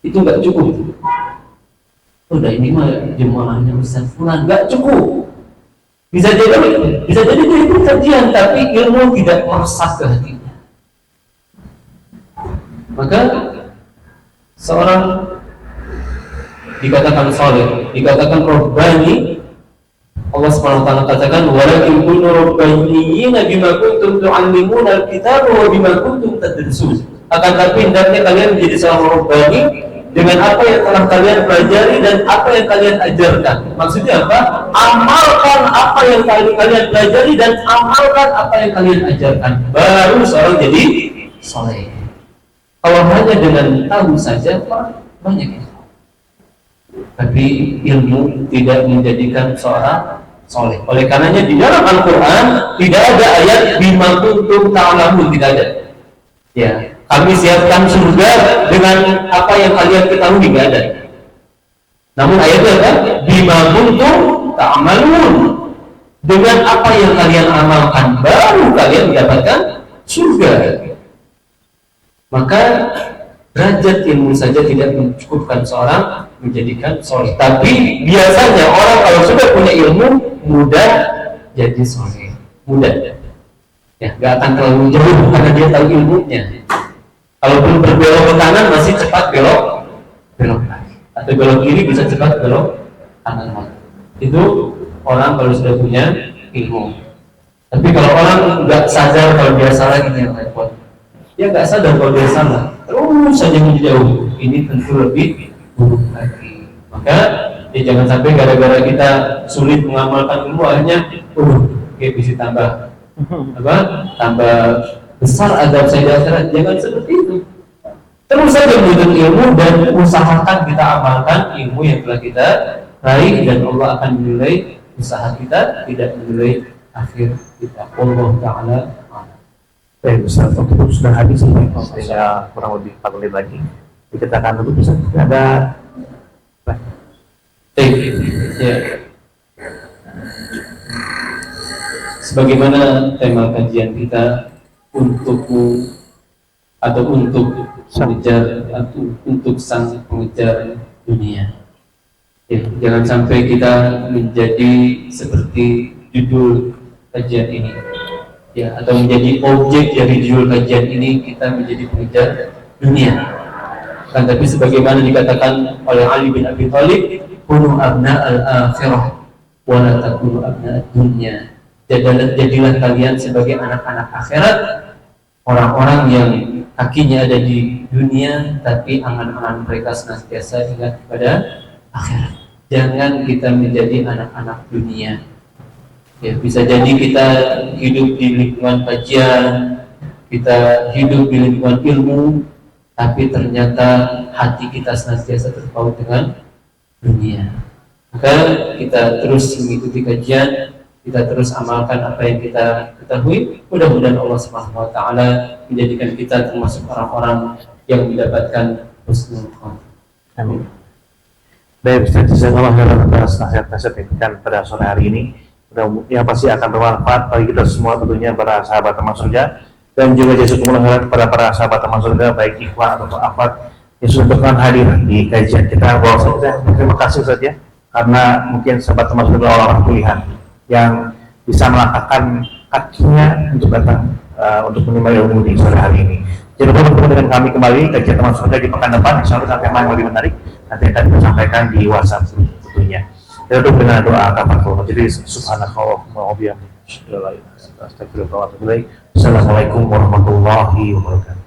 Itu nggak cukup. Udah ini mah jemaahnya Ustadz fulan, nggak cukup. Bisa jadi dia ikut kajian tapi ilmu tidak meresap ke hatinya. Maka seorang dikatakan saleh, dikatakan rabbani, Allah Subhanahu wa taala katakan walakin kunu rabbaniyina bima kuntum tu'allimuna al-kitab wa bima kuntum tadrusun. Akan tapi hendaknya kalian menjadi seorang rabbani dengan apa yang telah kalian pelajari dan apa yang kalian ajarkan. Maksudnya apa? Amalkan apa yang kalian pelajari dan amalkan apa yang kalian ajarkan. Baru seorang jadi saleh. Kalau hanya dengan tahu saja, banyak itu. Tapi ilmu tidak menjadikan seorang soleh. Oleh karenanya di dalam Al-Quran tidak ada ayat bima kuntum ta'lamun, tidak ada. Ya, kami siapkan surga dengan apa yang kalian ketahui, tidak ada. Namun ayatnya apa? Bima kuntum ta'malun, dengan apa yang kalian amalkan baru kalian mendapatkan surga. Maka derajat ilmu saja tidak mencukupkan seorang menjadikan soleh. Tapi biasanya orang kalau sudah punya ilmu mudah jadi soleh, mudah. Ya, nggak akan terlalu jauh karena dia tahu ilmunya. Kalau belum berbelok ke kanan masih cepat belok lagi, atau belok kiri bisa cepat belok kanan lagi. Itu orang kalau sudah punya ilmu. Tapi kalau orang nggak sadar kalau dia salah, ini yang repot. Dia nggak sadar kalau dia salah, terus saja menjauh. Ini tentu lebih buruk lagi. Maka jangan sampai gara-gara kita sulit mengamalkan ilmu akhirnya bisa tambah besar adab saya di akhirat. Jangan seperti itu. Terus saja menuntut ilmu dan usahakan kita amalkan ilmu yang telah kita raih, dan Allah akan menilai usaha kita, tidak menilai akhir kita. Allah Ta'ala. Baik, Ustaz, waktu itu sudah habis ini, sehingga kurang lebih 4 menit lagi. Dikatakan dulu, Ustaz, ada ya. Sebagaimana tema kajian kita, untukmu atau untuk mengejar atau untuk sang pengejar dunia. Ya, jangan sampai kita menjadi seperti judul kajian ini. Ya, atau menjadi objek dari judul kajian ini, kita menjadi pengejar dunia. Kan tapi sebagaimana dikatakan oleh Ali bin Abi Thalib, kunu abna al-akhirah wa la takunu abna ad-dunya. Jadilah kalian sebagai anak-anak akhirat, orang-orang yang kakinya ada di dunia tapi angan-angan mereka senantiasa ingat kepada akhirat. Jangan kita menjadi anak-anak dunia. Ya, bisa jadi kita hidup di lingkungan kajian, kita hidup di lingkungan ilmu, tapi ternyata hati kita senantiasa terpaut dengan dunia. Maka kita terus mengikuti kajian, kita terus amalkan apa yang kita ketahui. Mudah-mudahan Allah Subhanahu wa taala menjadikan kita termasuk orang-orang yang mendapatkan husnul khotimah. Amin. Baik, Ustaz, jazakallahu khairan atas nasihat-nasihat yang diberikan pada sore hari ini. Yang pasti akan bermanfaat bagi kita semua, tentunya para sahabat teman surga, dan juga jazakumullah khairan kepada para sahabat teman surga, baik ikhwan atau akhwat yang sudah berkenan hadir di kajian kita. Terima kasih saja, karena mungkin sahabat teman surga orang-orang pilihan yang bisa melangkahkan kakinya untuk datang untuk menerima ilmu di sore hari ini. Jangan lupa bertemu dengan kami kembali kajian teman surga di pekan depan, insya Allah tema yang lebih menarik nanti akan kita sampaikan di WhatsApp tentunya. Kita tutup dengan doa kafaratul majlis. Subhanakallahumma wa bihamdika, astaghfiruka wa atubu ilaik. Assalamualaikum warahmatullahi wabarakatuh.